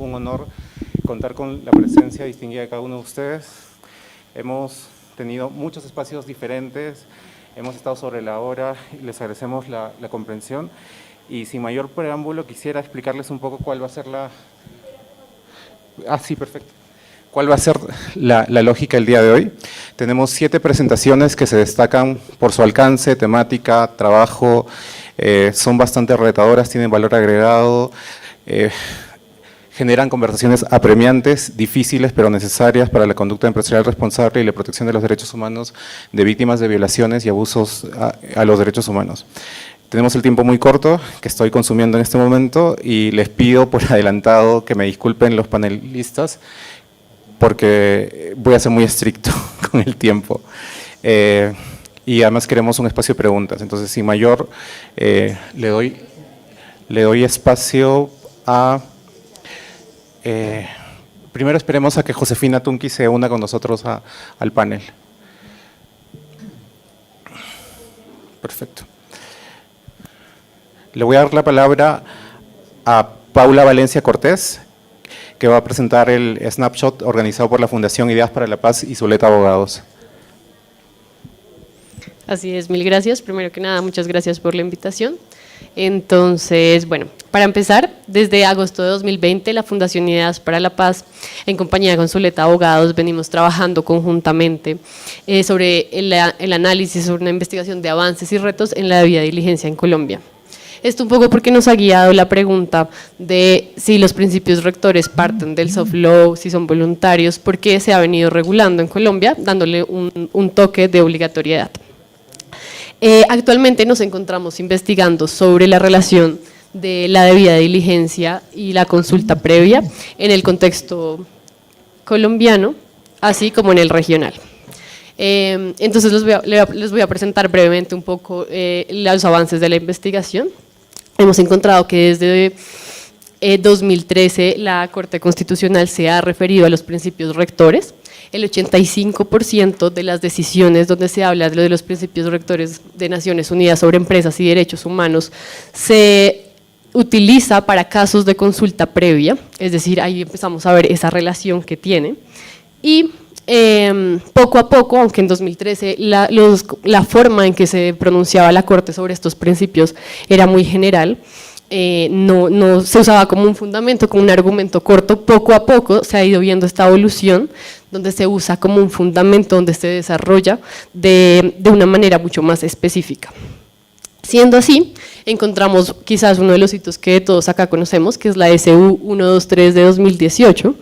Un honor contar con la presencia distinguida de cada uno de ustedes. Hemos tenido muchos espacios diferentes, hemos estado sobre la hora y les agradecemos la comprensión. Y sin mayor preámbulo quisiera explicarles un poco cuál va a ser ¿Cuál va a ser la lógica del día de hoy? Tenemos 7 presentaciones que se destacan por su alcance, temática, trabajo, son bastante retadoras, tienen valor agregado, generan conversaciones apremiantes, difíciles pero necesarias para la conducta empresarial responsable y la protección de los derechos humanos de víctimas de violaciones y abusos a los derechos humanos. Tenemos el tiempo muy corto que estoy consumiendo en este momento y les pido por adelantado que me disculpen los panelistas porque voy a ser muy estricto con el tiempo. Y además queremos un espacio de preguntas, entonces sin mayor le doy espacio a… primero esperemos a que Josefina Tunqui se una con nosotros al panel. Perfecto. Le voy a dar la palabra a Paula Valencia Cortés, que va a presentar el snapshot organizado por la Fundación Ideas para la Paz y Zuleta Abogados. Así es, mil gracias. Primero que nada, muchas gracias por la invitación. Entonces, bueno, para empezar, desde agosto de 2020, la Fundación Ideas para la Paz, en compañía con Zuleta Abogados, venimos trabajando conjuntamente sobre el análisis, sobre una investigación de avances y retos en la debida diligencia en Colombia. Esto un poco porque nos ha guiado la pregunta de si los principios rectores parten del soft law, si son voluntarios, por qué se ha venido regulando en Colombia, dándole un toque de obligatoriedad. Actualmente nos encontramos investigando sobre la relación de la debida diligencia y la consulta previa en el contexto colombiano, así como en el regional. Entonces les voy a presentar brevemente un poco los avances de la investigación. Hemos encontrado que desde 2013 la Corte Constitucional se ha referido a los principios rectores. El 85% de las decisiones donde se habla de los principios rectores de Naciones Unidas sobre empresas y derechos humanos se utiliza para casos de consulta previa, es decir, ahí empezamos a ver esa relación que tiene. Y poco a poco, aunque en 2013 la forma en que se pronunciaba la Corte sobre estos principios era muy general, no se usaba como un fundamento, como un argumento corto, poco a poco se ha ido viendo esta evolución, donde se usa como un fundamento, donde se desarrolla de una manera mucho más específica. Siendo así, encontramos quizás uno de los hitos que todos acá conocemos, que es la SU 123 de 2018,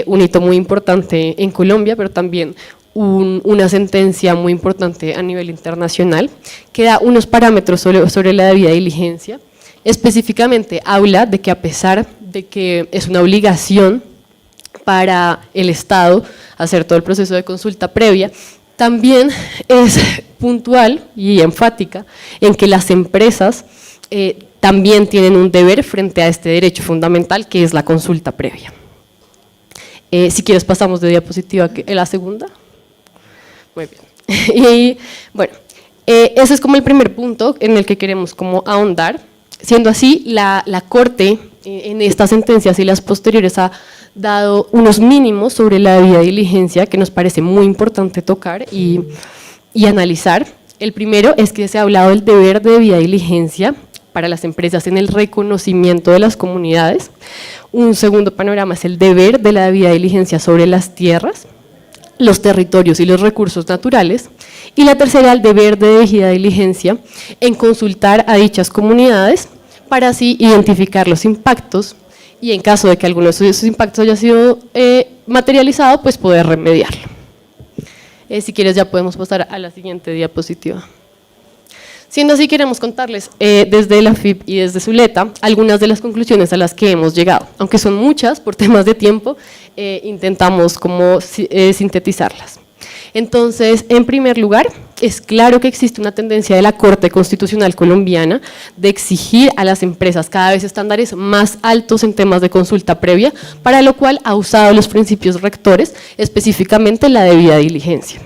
un hito muy importante en Colombia, pero también una sentencia muy importante a nivel internacional, que da unos parámetros sobre la debida diligencia. Específicamente habla de que a pesar de que es una obligación para el Estado hacer todo el proceso de consulta previa, también es puntual y enfática en que las empresas también tienen un deber frente a este derecho fundamental que es la consulta previa. Si quieres pasamos de diapositiva a la segunda. Muy bien. Y bueno, ese es como el primer punto en el que queremos como ahondar. Siendo así, la Corte en estas sentencias y las posteriores ha dado unos mínimos sobre la debida diligencia que nos parece muy importante tocar y analizar. El primero es que se ha hablado del deber de debida diligencia para las empresas en el reconocimiento de las comunidades. Un segundo panorama es el deber de la debida diligencia sobre las tierras, los territorios y los recursos naturales. Y la tercera, el deber de debida diligencia en consultar a dichas comunidades para así identificar los impactos y en caso de que alguno de esos impactos haya sido materializado, pues poder remediarlo. Si quieres ya podemos pasar a la siguiente diapositiva. Siendo así, queremos contarles desde la FIP y desde Zuleta algunas de las conclusiones a las que hemos llegado. Aunque son muchas, por temas de tiempo, intentamos como sintetizarlas. Entonces, en primer lugar, es claro que existe una tendencia de la Corte Constitucional colombiana de exigir a las empresas cada vez estándares más altos en temas de consulta previa, para lo cual ha usado los principios rectores, específicamente la debida diligencia.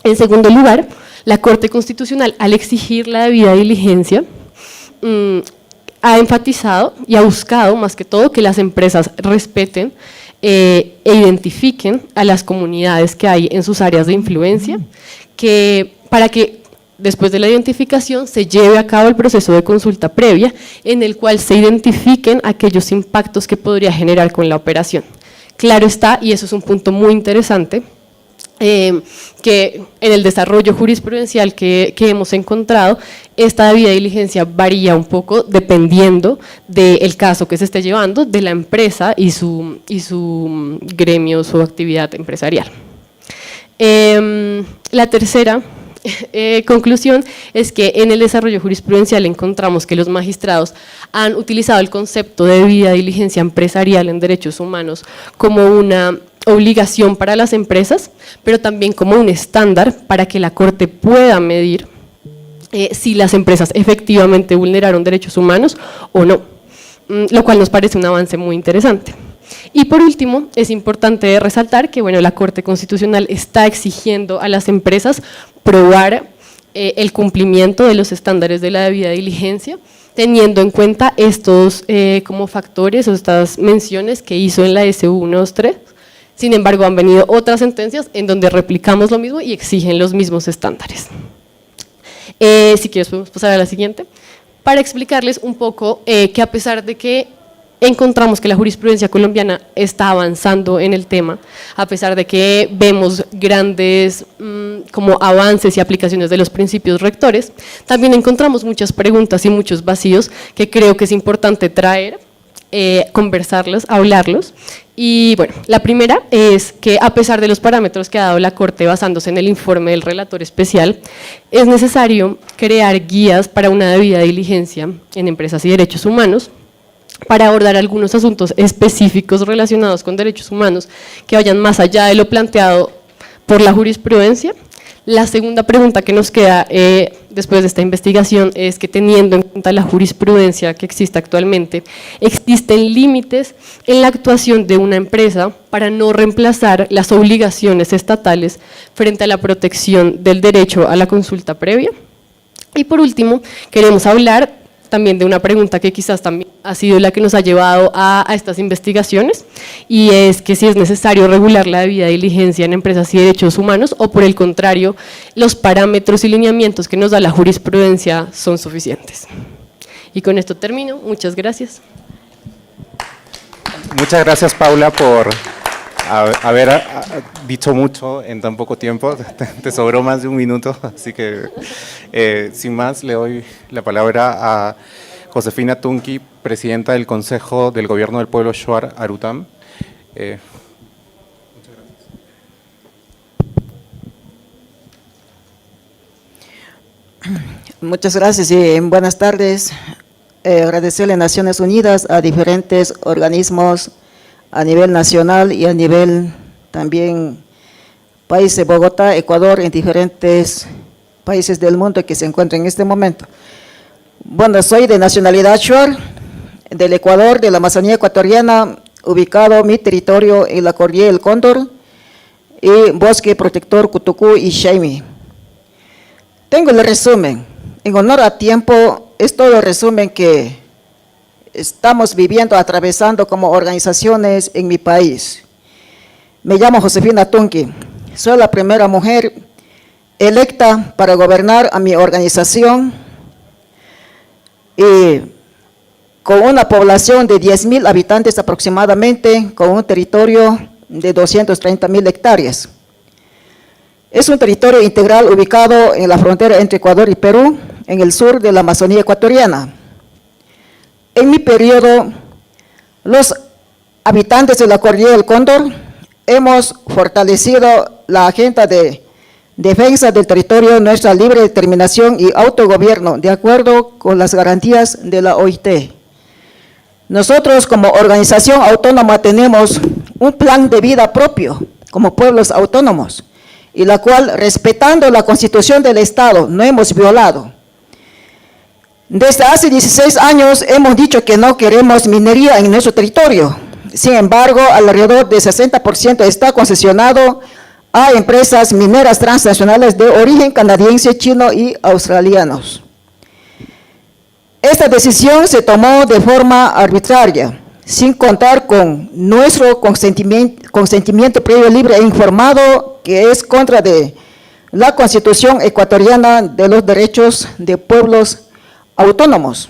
En segundo lugar, la Corte Constitucional, al exigir la debida diligencia, ha enfatizado y ha buscado más que todo que las empresas respeten e identifiquen a las comunidades que hay en sus áreas de influencia, para que después de la identificación se lleve a cabo el proceso de consulta previa en el cual se identifiquen aquellos impactos que podría generar con la operación. Claro está, y eso es un punto muy interesante, que en el desarrollo jurisprudencial que hemos encontrado, esta debida diligencia varía un poco dependiendo del caso que se esté llevando, de la empresa y su gremio, su actividad empresarial. La tercera conclusión es que en el desarrollo jurisprudencial encontramos que los magistrados han utilizado el concepto de debida diligencia empresarial en derechos humanos como una obligación para las empresas, pero también como un estándar para que la Corte pueda medir si las empresas efectivamente vulneraron derechos humanos o no, lo cual nos parece un avance muy interesante. Y por último, es importante resaltar que la Corte Constitucional está exigiendo a las empresas probar el cumplimiento de los estándares de la debida diligencia, teniendo en cuenta estos como factores o estas menciones que hizo en la SU 123. Sin embargo, han venido otras sentencias en donde replicamos lo mismo y exigen los mismos estándares. Si quieres podemos pasar a la siguiente, para explicarles un poco que a pesar de que encontramos que la jurisprudencia colombiana está avanzando en el tema, a pesar de que vemos grandes como avances y aplicaciones de los principios rectores, también encontramos muchas preguntas y muchos vacíos que creo que es importante traer, conversarlos, hablarlos. Y la primera es que a pesar de los parámetros que ha dado la Corte basándose en el informe del relator especial, es necesario crear guías para una debida diligencia en empresas y derechos humanos, para abordar algunos asuntos específicos relacionados con derechos humanos que vayan más allá de lo planteado por la jurisprudencia. La segunda pregunta que nos queda después de esta investigación es que, teniendo en cuenta la jurisprudencia que existe actualmente, ¿existen límites en la actuación de una empresa para no reemplazar las obligaciones estatales frente a la protección del derecho a la consulta previa? Y por último, queremos hablar también de una pregunta que quizás también ha sido la que nos ha llevado a estas investigaciones, y es que si es necesario regular la debida diligencia en empresas y derechos humanos, o por el contrario, los parámetros y lineamientos que nos da la jurisprudencia son suficientes. Y con esto termino. Muchas gracias. Muchas gracias, Paula, por haber dicho mucho en tan poco tiempo. Te sobró más de un minuto, así que sin más le doy la palabra a Josefina Tunqui, presidenta del Consejo del Gobierno del Pueblo Shuar Arutam. Muchas gracias y buenas tardes. Agradecerle a Naciones Unidas, a diferentes organismos a nivel nacional y a nivel también país de Bogotá, Ecuador, en diferentes países del mundo que se encuentran en este momento. Bueno, soy de nacionalidad Shuar, del Ecuador, de la Amazonía ecuatoriana, ubicado mi territorio en la Cordillera del Cóndor y Bosque Protector Cutucú y Xaimi. Tengo el resumen, en honor a tiempo, es todo el resumen que estamos viviendo, atravesando como organizaciones en mi país. Me llamo Josefina Tunqui, soy la primera mujer electa para gobernar a mi organización y con una población de 10.000 habitantes aproximadamente, con un territorio de 230.000 hectáreas. Es un territorio integral ubicado en la frontera entre Ecuador y Perú, en el sur de la Amazonía ecuatoriana. En mi periodo, los habitantes de la Cordillera del Cóndor hemos fortalecido la agenda de defensa del territorio, nuestra libre determinación y autogobierno, de acuerdo con las garantías de la OIT. Nosotros como organización autónoma tenemos un plan de vida propio como pueblos autónomos, y la cual, respetando la Constitución del Estado, no hemos violado. Desde hace 16 años hemos dicho que no queremos minería en nuestro territorio. Sin embargo, alrededor del 60% está concesionado a empresas mineras transnacionales de origen canadiense, chino y australianos. Esta decisión se tomó de forma arbitraria, sin contar con nuestro consentimiento previo, libre e informado, que es contra de la Constitución ecuatoriana de los derechos de pueblos autónomos.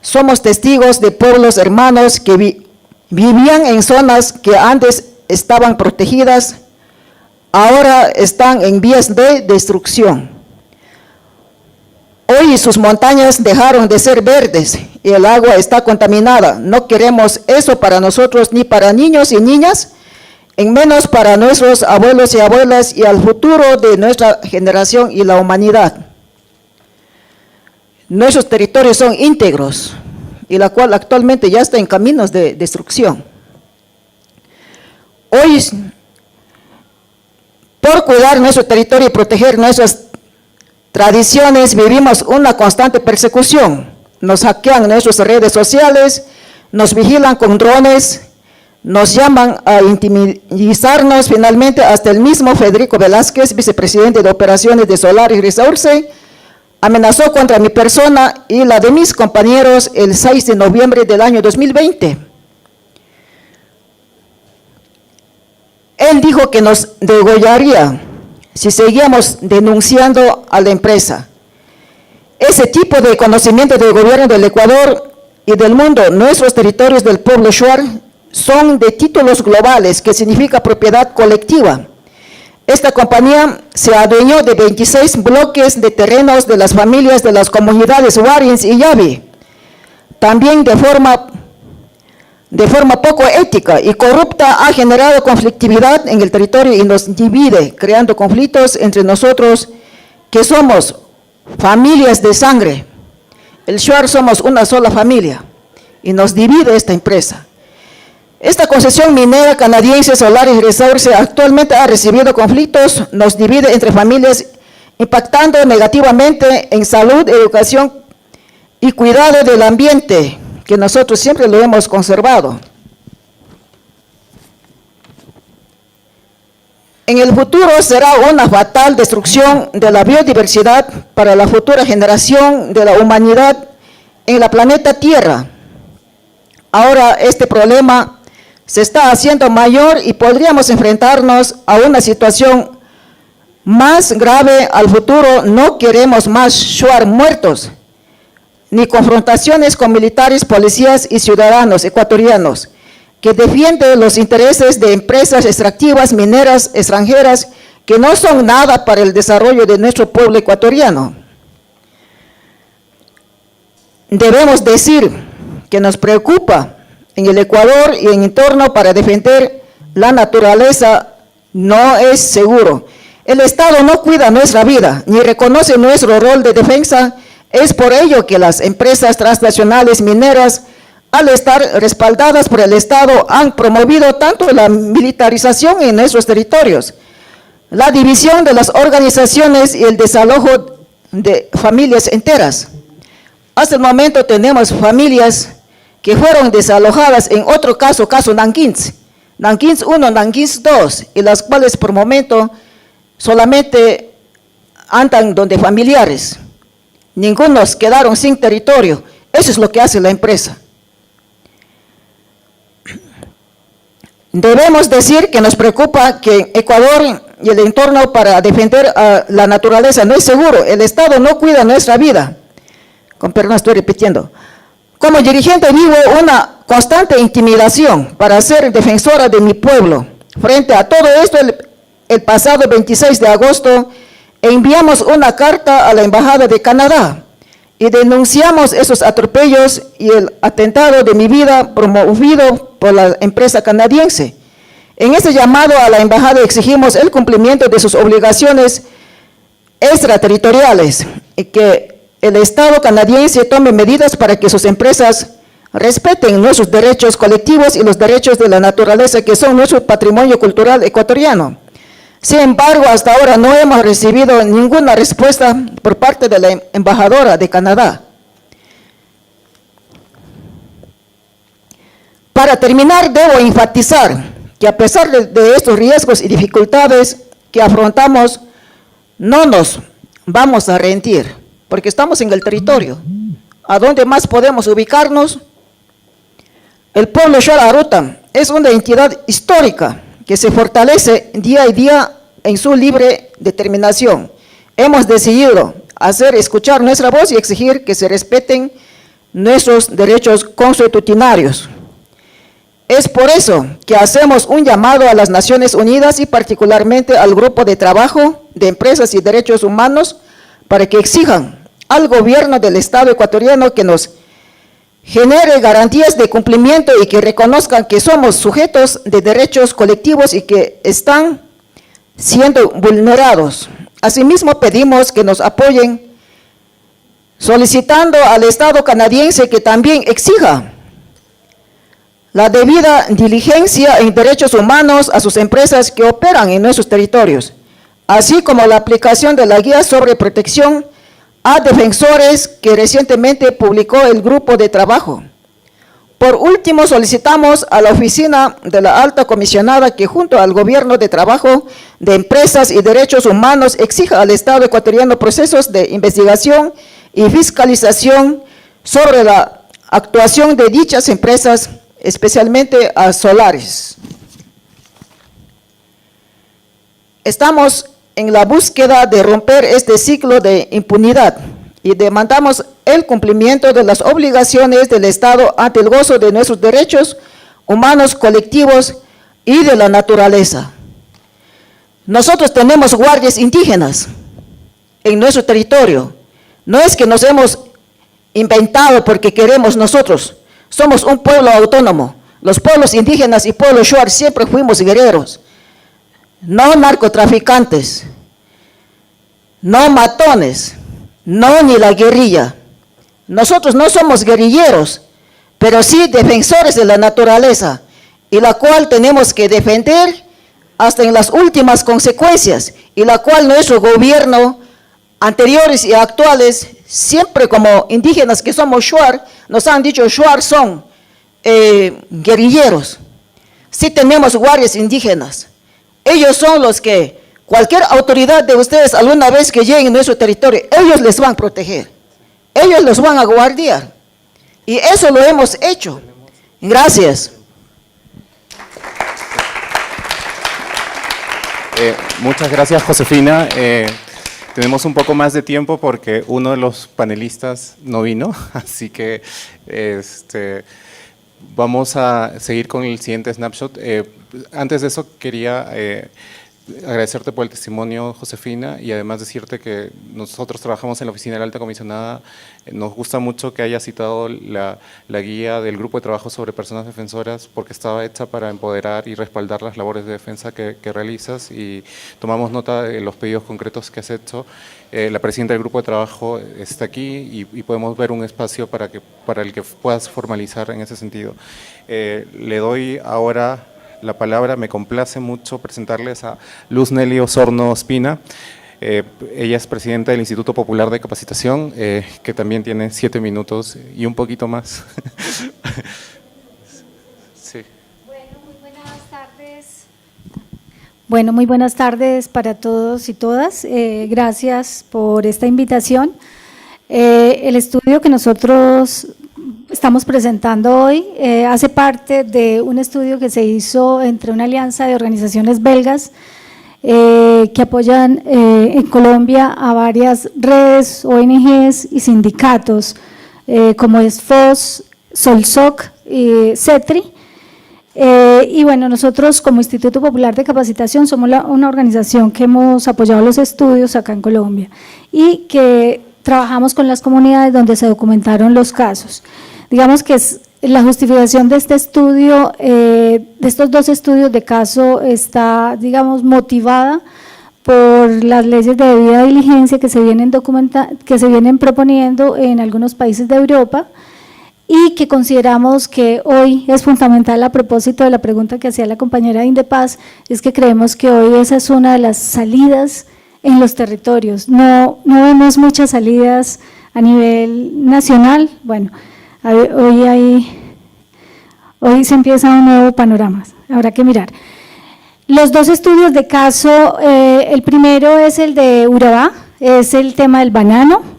Somos testigos de pueblos hermanos que vivían en zonas que antes estaban protegidas, ahora están en vías de destrucción. Hoy sus montañas dejaron de ser verdes y el agua está contaminada. No queremos eso para nosotros, ni para niños y niñas, en menos para nuestros abuelos y abuelas y al futuro de nuestra generación y la humanidad. Nuestros territorios son íntegros y la cual actualmente ya está en caminos de destrucción. Hoy, por cuidar nuestro territorio y proteger nuestras tradiciones, vivimos una constante persecución. Nos hackean nuestras redes sociales, nos vigilan con drones, nos llaman a intimidizarnos. Finalmente, hasta el mismo Federico Velázquez, vicepresidente de Operaciones de Solaris Resource, amenazó contra mi persona y la de mis compañeros el 6 de noviembre del año 2020. Él dijo que nos degollaría si seguíamos denunciando a la empresa. Ese tipo de conocimiento del gobierno del Ecuador y del mundo, nuestros territorios del pueblo Shuar, son de títulos globales, que significa propiedad colectiva. Esta compañía se adueñó de 26 bloques de terrenos de las familias de las comunidades Warins y Yavi, también de forma poco ética y corrupta. Ha generado conflictividad en el territorio y nos divide, creando conflictos entre nosotros, que somos familias de sangre. El Shuar somos una sola familia y nos divide esta empresa. Esta concesión minera canadiense Solaris Resource actualmente ha recibido conflictos, nos divide entre familias, impactando negativamente en salud, educación y cuidado del ambiente, que nosotros siempre lo hemos conservado. En el futuro será una fatal destrucción de la biodiversidad para la futura generación de la humanidad en la planeta Tierra. Ahora este problema se está haciendo mayor y podríamos enfrentarnos a una situación más grave al futuro. No queremos más Shuar muertos, ni confrontaciones con militares, policías y ciudadanos ecuatorianos que defienden los intereses de empresas extractivas mineras extranjeras que no son nada para el desarrollo de nuestro pueblo ecuatoriano. Debemos decir que nos preocupa en el Ecuador y en entorno para defender la naturaleza no es seguro. El Estado no cuida nuestra vida, ni reconoce nuestro rol de defensa. Es por ello que las empresas transnacionales mineras, al estar respaldadas por el Estado, han promovido tanto la militarización en nuestros territorios, la división de las organizaciones y el desalojo de familias enteras. Hasta el momento tenemos familias que fueron desalojadas, en otro caso Nanquins 1, Nanquins 2, y las cuales por momento solamente andan donde familiares. Ningunos quedaron sin territorio. Eso es lo que hace la empresa. Debemos decir que nos preocupa que Ecuador y el entorno para defender a la naturaleza no es seguro. El Estado no cuida nuestra vida. Con perdón, estoy repitiendo. Como dirigente vivo una constante intimidación para ser defensora de mi pueblo. Frente a todo esto, el pasado 26 de agosto enviamos una carta a la Embajada de Canadá y denunciamos esos atropellos y el atentado de mi vida promovido por la empresa canadiense. En ese llamado a la Embajada exigimos el cumplimiento de sus obligaciones extraterritoriales y que el Estado canadiense tome medidas para que sus empresas respeten nuestros derechos colectivos y los derechos de la naturaleza, que son nuestro patrimonio cultural ecuatoriano. Sin embargo, hasta ahora no hemos recibido ninguna respuesta por parte de la embajadora de Canadá. Para terminar, debo enfatizar que a pesar de estos riesgos y dificultades que afrontamos, no nos vamos a rendir. porque estamos en el territorio. ¿A dónde más podemos ubicarnos? El pueblo Shuar Arutam es una entidad histórica que se fortalece día a día en su libre determinación. Hemos decidido hacer escuchar nuestra voz y exigir que se respeten nuestros derechos consuetudinarios. Es por eso que hacemos un llamado a las Naciones Unidas y particularmente al Grupo de Trabajo de Empresas y Derechos Humanos para que exijan al gobierno del Estado ecuatoriano que nos genere garantías de cumplimiento y que reconozcan que somos sujetos de derechos colectivos y que están siendo vulnerados. Asimismo, pedimos que nos apoyen solicitando al Estado canadiense que también exija la debida diligencia en derechos humanos a sus empresas que operan en nuestros territorios, así como la aplicación de la guía sobre protección a defensores que recientemente publicó el grupo de trabajo. Por último, solicitamos a la oficina de la alta comisionada que junto al gobierno de trabajo de empresas y derechos humanos exija al Estado ecuatoriano procesos de investigación y fiscalización sobre la actuación de dichas empresas, especialmente a Solaris. Estamos en la búsqueda de romper este ciclo de impunidad y demandamos el cumplimiento de las obligaciones del Estado ante el gozo de nuestros derechos humanos colectivos y de la naturaleza. Nosotros tenemos guardias indígenas en nuestro territorio. No es que nos hemos inventado porque queremos nosotros. Somos un pueblo autónomo. Los pueblos indígenas y pueblo Shuar siempre fuimos guerreros. No narcotraficantes, no matones, no ni la guerrilla. Nosotros no somos guerrilleros, pero sí defensores de la naturaleza, y la cual tenemos que defender hasta en las últimas consecuencias, y la cual nuestro gobierno, anteriores y actuales, siempre como indígenas que somos Shuar, nos han dicho Shuar son guerrilleros. Sí tenemos guardias indígenas. Ellos son los que, cualquier autoridad de ustedes alguna vez que lleguen a nuestro territorio, ellos les van a proteger. Ellos los van a guardiar. Y eso lo hemos hecho. Gracias. Muchas gracias, Josefina. Tenemos un poco más de tiempo porque uno de los panelistas no vino, así que vamos a seguir con el siguiente snapshot. Antes de eso quería agradecerte por el testimonio, Josefina, y además decirte que nosotros trabajamos en la oficina de la alta comisionada. Nos gusta mucho que haya citado la guía del grupo de trabajo sobre personas defensoras, porque estaba hecha para empoderar y respaldar las labores de defensa que realizas, y tomamos nota de los pedidos concretos que has hecho. La presidenta del grupo de trabajo está aquí y podemos ver un espacio para el que puedas formalizar en ese sentido. Le doy ahora la palabra. Me complace mucho presentarles a Luz Nelly Osorno Espina. Ella es presidenta del Instituto Popular de Capacitación, que también tiene 7 minutos y un poquito más. Sí. Bueno, muy buenas tardes. Bueno, muy buenas tardes para todos y todas. Gracias por esta invitación. El estudio que nosotros estamos presentando hoy hace parte de un estudio que se hizo entre una alianza de organizaciones belgas que apoyan en Colombia a varias redes, ONGs y sindicatos, como es FOS, Solsoc y CETRI. Y bueno, nosotros como Instituto Popular de Capacitación somos una organización que hemos apoyado los estudios acá en Colombia y que trabajamos con las comunidades donde se documentaron los casos. Digamos que la justificación de este estudio, de estos 2 estudios de caso, está, digamos, motivada por las leyes de debida diligencia que se vienen proponiendo en algunos países de Europa, y que consideramos que hoy es fundamental a propósito de la pregunta que hacía la compañera de Indepaz, es que creemos que hoy esa es una de las salidas en los territorios. No vemos muchas salidas a nivel nacional. Bueno, hoy se empieza un nuevo panorama, habrá que mirar. Los 2 estudios de caso, el primero es el de Urabá, es el tema del banano.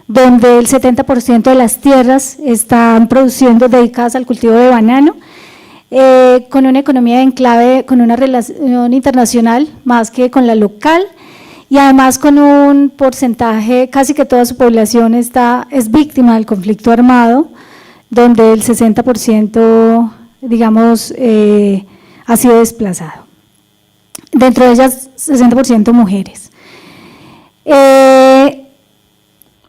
donde el 70% de las tierras están produciendo dedicadas al cultivo de banano, con una economía de enclave, con una relación internacional más que con la local, y además con un porcentaje, casi que toda su población es víctima del conflicto armado, donde el 60%, digamos, ha sido desplazado. Dentro de ellas, 60% mujeres.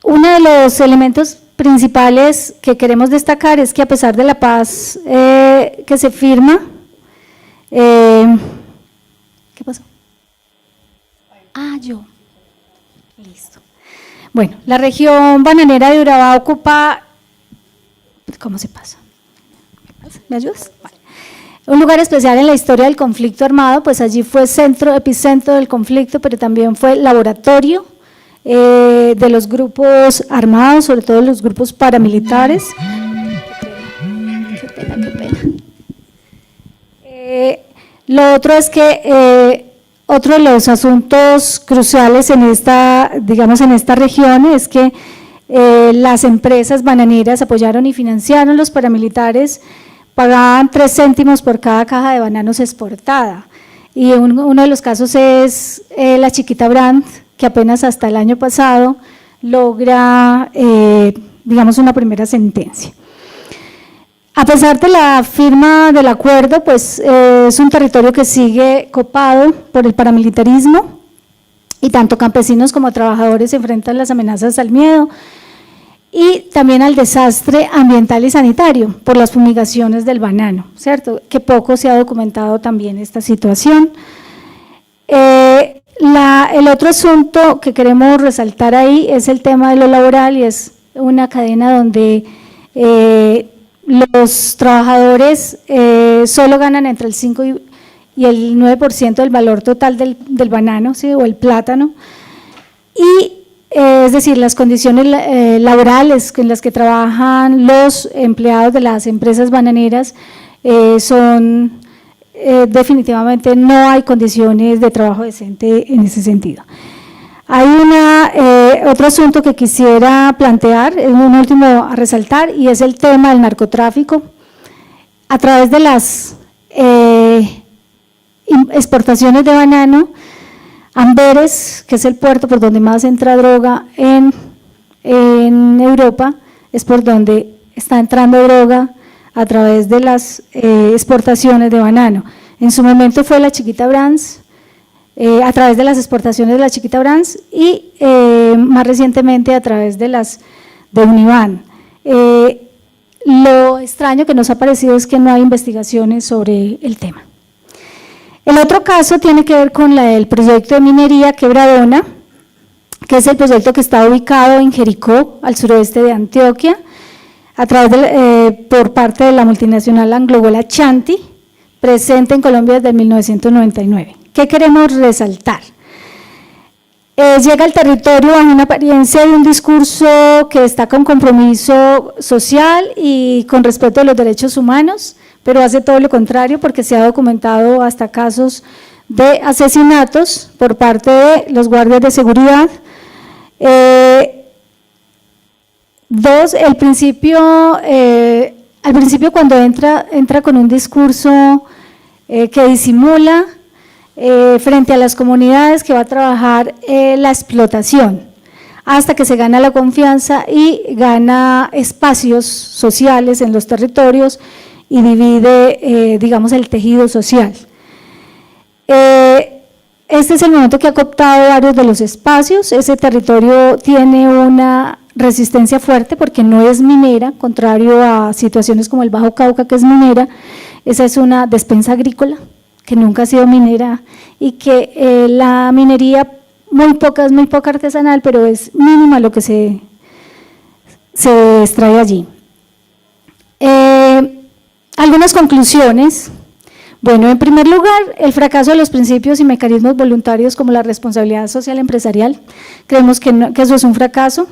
Uno de los elementos principales que queremos destacar es que a pesar de la paz que se firma, ¿qué pasó? Listo. Bueno, la región bananera de Urabá ocupa, ¿cómo se pasa? ¿Me ayudas? Vale. Un lugar especial en la historia del conflicto armado, pues allí fue epicentro del conflicto, pero también fue laboratorio de los grupos armados, sobre todo los grupos paramilitares. Qué pena. Lo otro es que otro de los asuntos cruciales en esta región es que las empresas bananeras apoyaron y financiaron los paramilitares, pagaban 3 céntimos por cada caja de bananos exportada. Y uno de los casos es la Chiquita Brand, que apenas hasta el año pasado logra, una primera sentencia. A pesar de la firma del acuerdo, pues es un territorio que sigue copado por el paramilitarismo, y tanto campesinos como trabajadores se enfrentan las amenazas al miedo y también al desastre ambiental y sanitario por las fumigaciones del banano, ¿cierto? Que poco se ha documentado también esta situación. El otro asunto que queremos resaltar ahí es el tema de lo laboral, y es una cadena donde los trabajadores solo ganan entre el 5 y el 9% del valor total del banano, ¿sí? O el plátano, y es decir, las condiciones laborales en las que trabajan los empleados de las empresas bananeras son definitivamente, no hay condiciones de trabajo decente en ese sentido. Hay otro asunto que quisiera plantear, un último a resaltar, y es el tema del narcotráfico. A través de las exportaciones de banano, Amberes, que es el puerto por donde más entra droga en Europa, es por donde está entrando droga a través de las exportaciones de banano. En su momento fue la Chiquita Brands, a través de las exportaciones de la Chiquita Brands, y más recientemente a través de Univan. Lo extraño que nos ha parecido es que no hay investigaciones sobre el tema. El otro caso tiene que ver con el proyecto de minería Quebradona, que es el proyecto que está ubicado en Jericó, al suroeste de Antioquia, a través por parte de la multinacional Anglo-Gold Ashanti, presente en Colombia desde 1999. ¿Qué queremos resaltar? Llega al territorio bajo una apariencia de un discurso que destaca un compromiso social y con respeto a los derechos humanos, pero hace todo lo contrario, porque se ha documentado hasta casos de asesinatos por parte de los guardias de seguridad. Al principio cuando entra con un discurso que disimula frente a las comunidades que va a trabajar la explotación, hasta que se gana la confianza y gana espacios sociales en los territorios y divide, el tejido social. Este es el momento que ha cooptado varios de los espacios. Ese territorio tiene una resistencia fuerte porque no es minera, contrario a situaciones como el Bajo Cauca, que es minera. Esa es una despensa agrícola que nunca ha sido minera, y que la minería es muy poca artesanal, pero es mínima lo que se extrae allí. Algunas conclusiones. Bueno, en primer lugar, el fracaso de los principios y mecanismos voluntarios como la responsabilidad social empresarial. Creemos que eso es un fracaso,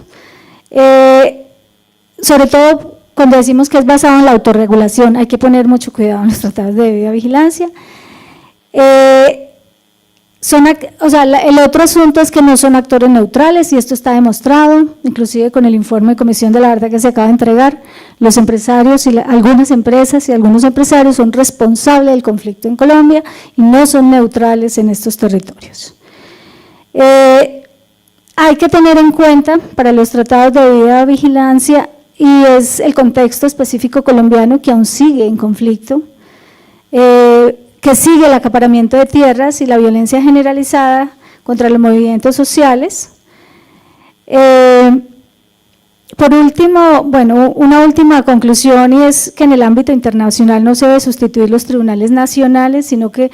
sobre todo cuando decimos que es basado en la autorregulación. Hay que poner mucho cuidado en los tratados de debida vigilancia. el otro asunto es que no son actores neutrales y esto está demostrado, inclusive con el informe de Comisión de la Verdad que se acaba de entregar. Los empresarios y algunas empresas y algunos empresarios son responsables del conflicto en Colombia y no son neutrales en estos territorios. Hay que tener en cuenta para los tratados de debida vigilancia y es el contexto específico colombiano que aún sigue en conflicto, que sigue el acaparamiento de tierras y la violencia generalizada contra los movimientos sociales. Por último, bueno, una última conclusión y es que en el ámbito internacional no se debe sustituir los tribunales nacionales, sino que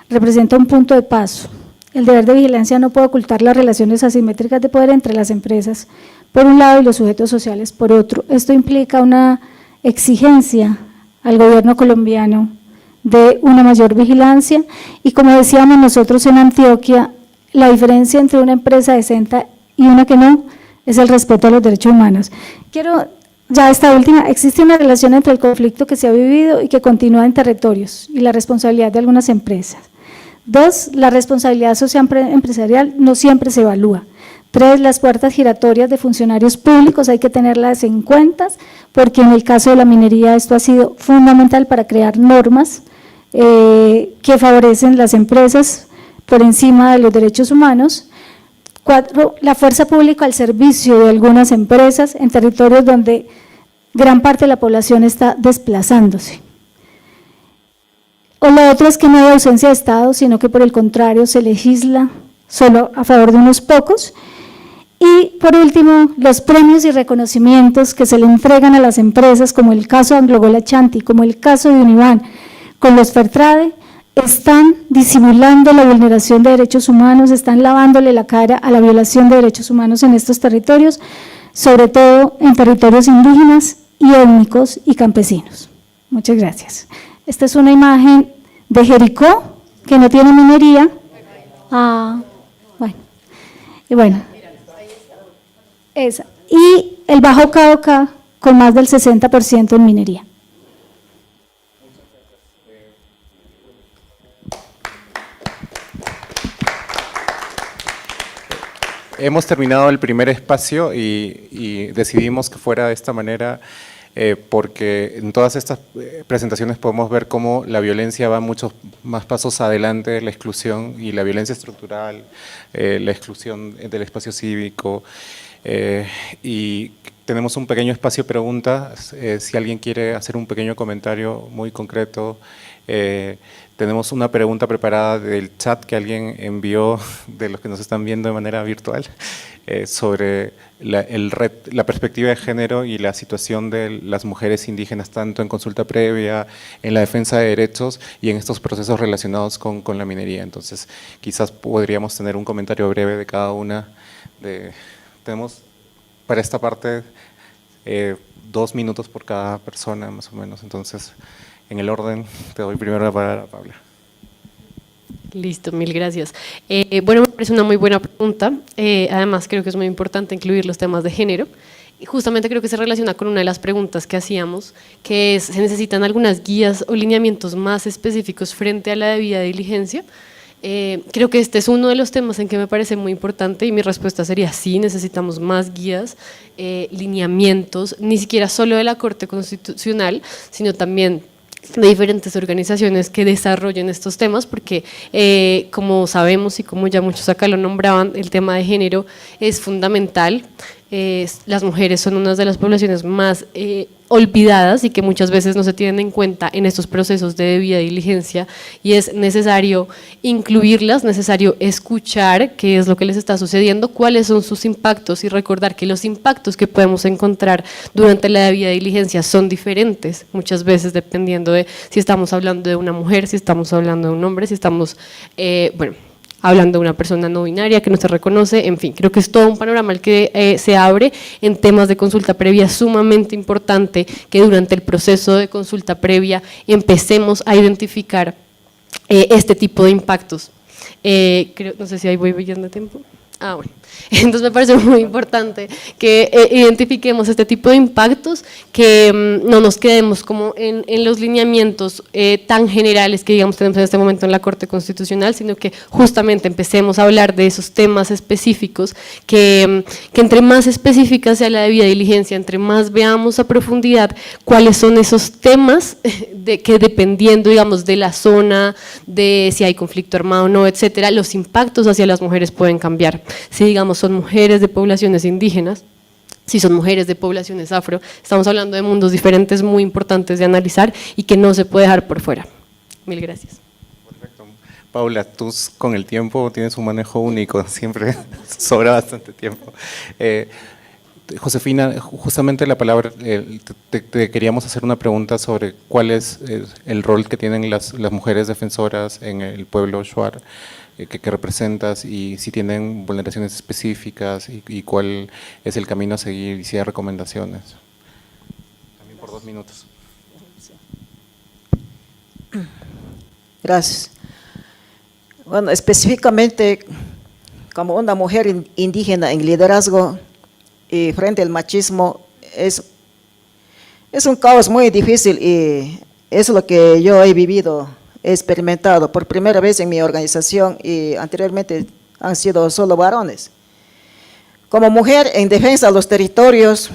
representa un punto de paso. El deber de vigilancia no puede ocultar las relaciones asimétricas de poder entre las empresas, por un lado, y los sujetos sociales, por otro. Esto implica una exigencia al gobierno colombiano de una mayor vigilancia y, como decíamos nosotros en Antioquia, la diferencia entre una empresa decente y una que no es el respeto a los derechos humanos. Quiero, ya esta última, existe una relación entre el conflicto que se ha vivido y que continúa en territorios y la responsabilidad de algunas empresas. 2, la responsabilidad social empresarial no siempre se evalúa. 3, las puertas giratorias de funcionarios públicos hay que tenerlas en cuenta, porque en el caso de la minería esto ha sido fundamental para crear normas que favorecen las empresas por encima de los derechos humanos. 4, la fuerza pública al servicio de algunas empresas en territorios donde gran parte de la población está desplazándose. O lo otro es que no hay ausencia de Estado, sino que por el contrario se legisla solo a favor de unos pocos. Y por último, los premios y reconocimientos que se le entregan a las empresas, como el caso de Anglo-Gol Ashanti, como el caso de Univan, con los Fertrade, están disimulando la vulneración de derechos humanos, están lavándole la cara a la violación de derechos humanos en estos territorios, sobre todo en territorios indígenas y étnicos y campesinos. Muchas gracias. Esta es una imagen de Jericó, que no tiene minería. Bueno, y bueno, esa. Y el Bajo Cauca con más del 60% en minería. Hemos terminado el primer espacio y decidimos que fuera de esta manera porque en todas estas presentaciones podemos ver cómo la violencia va muchos más pasos adelante, la exclusión y la violencia estructural, la exclusión del espacio cívico, y tenemos un pequeño espacio de preguntas, si alguien quiere hacer un pequeño comentario muy concreto. Tenemos una pregunta preparada del chat que alguien envió de los que nos están viendo de manera virtual sobre la perspectiva de género y la situación de las mujeres indígenas tanto en consulta previa, en la defensa de derechos y en estos procesos relacionados con la minería. Entonces quizás podríamos tener un comentario breve de cada una. Tenemos para esta parte 2 minutos por cada persona más o menos, entonces en el orden te doy primero la palabra a Paula. Listo, mil gracias. Bueno, me parece una muy buena pregunta, además creo que es muy importante incluir los temas de género, y justamente creo que se relaciona con una de las preguntas que hacíamos, que es, ¿se necesitan algunas guías o lineamientos más específicos frente a la debida diligencia? Creo que este es uno de los temas en que me parece muy importante y mi respuesta sería sí, necesitamos más guías, lineamientos, ni siquiera solo de la Corte Constitucional, sino también de diferentes organizaciones que desarrollen estos temas, porque como sabemos y como ya muchos acá lo nombraban, el tema de género es fundamental. Las mujeres son una de las poblaciones más olvidadas y que muchas veces no se tienen en cuenta en estos procesos de debida diligencia, y es necesario incluirlas, necesario escuchar qué es lo que les está sucediendo, cuáles son sus impactos y recordar que los impactos que podemos encontrar durante la debida diligencia son diferentes, muchas veces dependiendo de si estamos hablando de una mujer, si estamos hablando de un hombre, si estamos, hablando de una persona no binaria que no se reconoce, en fin, creo que es todo un panorama el que se abre en temas de consulta previa, sumamente importante que durante el proceso de consulta previa empecemos a identificar este tipo de impactos. No sé si ahí voy viendo tiempo. Bueno. Entonces me parece muy importante que identifiquemos este tipo de impactos, que no nos quedemos como en los lineamientos tan generales que digamos tenemos en este momento en la Corte Constitucional, sino que justamente empecemos a hablar de esos temas específicos, que entre más específica sea la debida diligencia, entre más veamos a profundidad cuáles son esos temas que dependiendo digamos de la zona, de si hay conflicto armado o no, etcétera, los impactos hacia las mujeres pueden cambiar. Si digamos son mujeres de poblaciones indígenas, si son mujeres de poblaciones afro, estamos hablando de mundos diferentes muy importantes de analizar y que no se puede dejar por fuera. Mil gracias. Perfecto. Paula, tú con el tiempo tienes un manejo único, siempre sobra bastante tiempo. Josefina, justamente la palabra, te queríamos hacer una pregunta sobre cuál es el rol que tienen las mujeres defensoras en el pueblo Shuar que representas, y si tienen vulneraciones específicas y cuál es el camino a seguir y si hay recomendaciones. También por 2 minutos. Gracias. Bueno, específicamente como una mujer indígena en liderazgo y frente al machismo es un caos muy difícil, y es lo que yo he vivido, he experimentado por primera vez en mi organización, y anteriormente han sido solo varones. Como mujer en defensa de los territorios,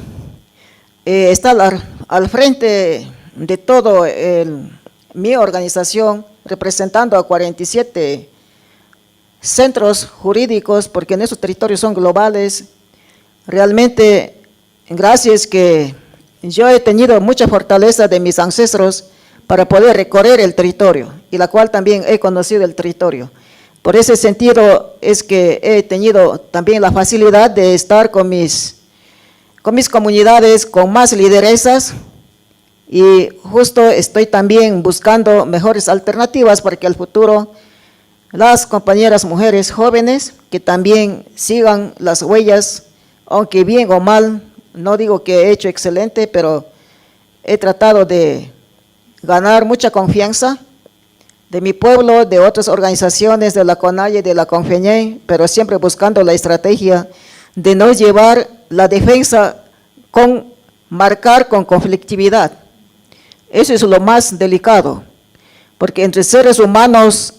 estar al frente de todo mi organización, representando a 47 centros jurídicos, porque en esos territorios son globales. Realmente, gracias que yo he tenido mucha fortaleza de mis ancestros para poder recorrer el territorio, y la cual también he conocido el territorio. Por ese sentido es que he tenido también la facilidad de estar con mis comunidades, con más lideresas, y justo estoy también buscando mejores alternativas para que al futuro las compañeras mujeres jóvenes que también sigan las huellas, aunque bien o mal, no digo que he hecho excelente, pero he tratado de ganar mucha confianza de mi pueblo, de otras organizaciones, de la CONAIE, de la CONFEñe, pero siempre buscando la estrategia de no llevar la defensa marcar con conflictividad. Eso es lo más delicado, porque entre seres humanos,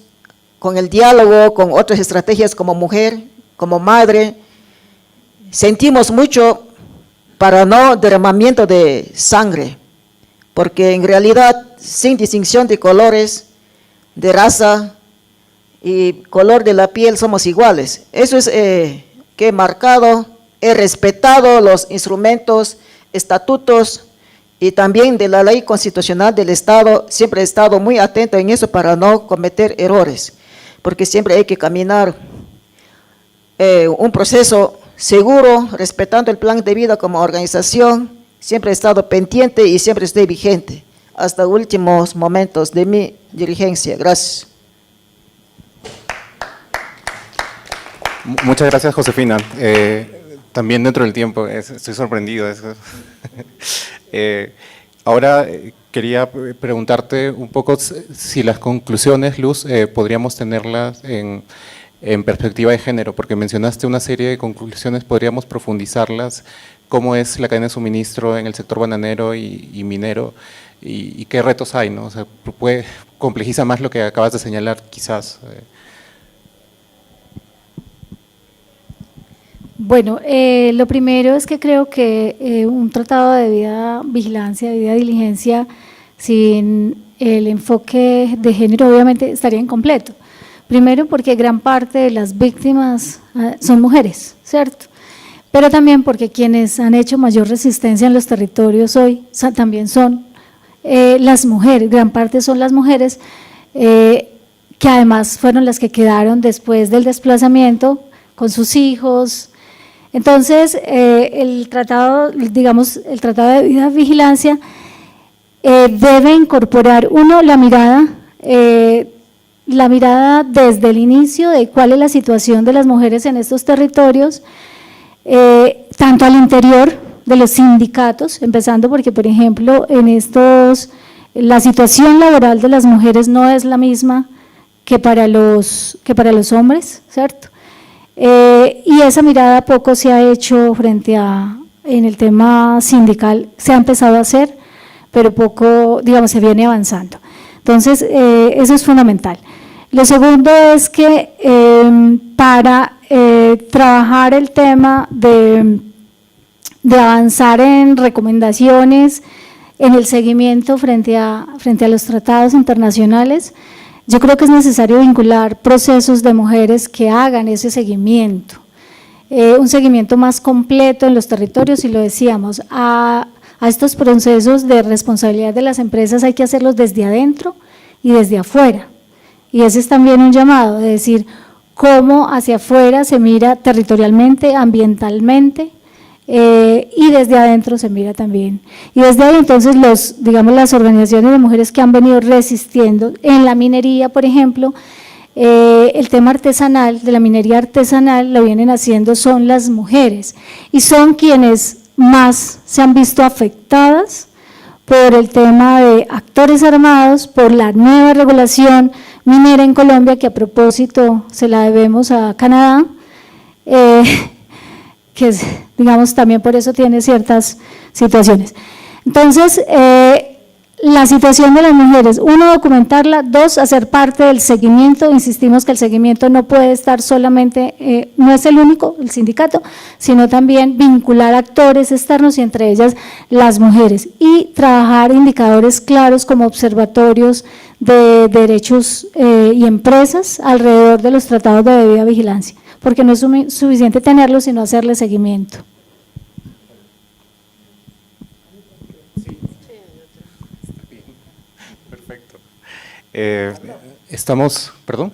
con el diálogo, con otras estrategias como mujer, como madre, sentimos mucho para no derramamiento de sangre, porque en realidad, sin distinción de colores, de raza y color de la piel, somos iguales. Eso es que he marcado, he respetado los instrumentos, estatutos y también de la ley constitucional del Estado. Siempre he estado muy atento en eso para no cometer errores, porque siempre hay que caminar un proceso seguro, respetando el plan de vida como organización. Siempre he estado pendiente y siempre estoy vigente hasta últimos momentos de mi dirigencia. Gracias. Muchas gracias, Josefina. También dentro del tiempo, estoy sorprendido. Ahora quería preguntarte un poco si las conclusiones, Luz, podríamos tenerlas en perspectiva de género, porque mencionaste una serie de conclusiones, podríamos profundizarlas, cómo es la cadena de suministro en el sector bananero y minero, y qué retos hay, ¿no? O sea, complejiza más lo que acabas de señalar, quizás. Bueno, lo primero es que creo que un tratado de debida vigilancia, debida diligencia, sin el enfoque de género obviamente estaría incompleto. Primero porque gran parte de las víctimas son mujeres, ¿cierto? Pero también porque quienes han hecho mayor resistencia en los territorios hoy también son las mujeres, gran parte son las mujeres, que además fueron las que quedaron después del desplazamiento con sus hijos. Entonces, el tratado, digamos, el tratado de debida vigilancia debe incorporar, uno, la mirada desde el inicio de cuál es la situación de las mujeres en estos territorios, tanto al interior de los sindicatos, empezando porque, por ejemplo, la situación laboral de las mujeres no es la misma que para los hombres, ¿cierto? Y esa mirada poco se ha hecho en el tema sindical, se ha empezado a hacer, pero poco, digamos, se viene avanzando. Entonces, eso es fundamental. Lo segundo es que para trabajar el tema de avanzar en recomendaciones, en el seguimiento frente a los tratados internacionales, yo creo que es necesario vincular procesos de mujeres que hagan ese seguimiento, un seguimiento más completo en los territorios, y lo decíamos, a estos procesos de responsabilidad de las empresas hay que hacerlos desde adentro y desde afuera, y ese es también un llamado, de decir cómo hacia afuera se mira territorialmente, ambientalmente, y desde adentro se mira también. Y desde ahí entonces las organizaciones de mujeres que han venido resistiendo en la minería, por ejemplo, el tema artesanal, de la minería artesanal, lo vienen haciendo son las mujeres, y son quienes más se han visto afectadas por el tema de actores armados, por la nueva regulación minera en Colombia, que a propósito se la debemos a Canadá, que es, digamos, también por eso tiene ciertas situaciones. Entonces, la situación de las mujeres, uno, documentarla, dos, hacer parte del seguimiento, insistimos que el seguimiento no puede estar solamente, no es el único, el sindicato, sino también vincular actores externos y entre ellas las mujeres, y trabajar indicadores claros como observatorios de derechos y empresas alrededor de los tratados de debida vigilancia, porque no es suficiente tenerlos, sino hacerle seguimiento. Perfecto. ¿Perdón?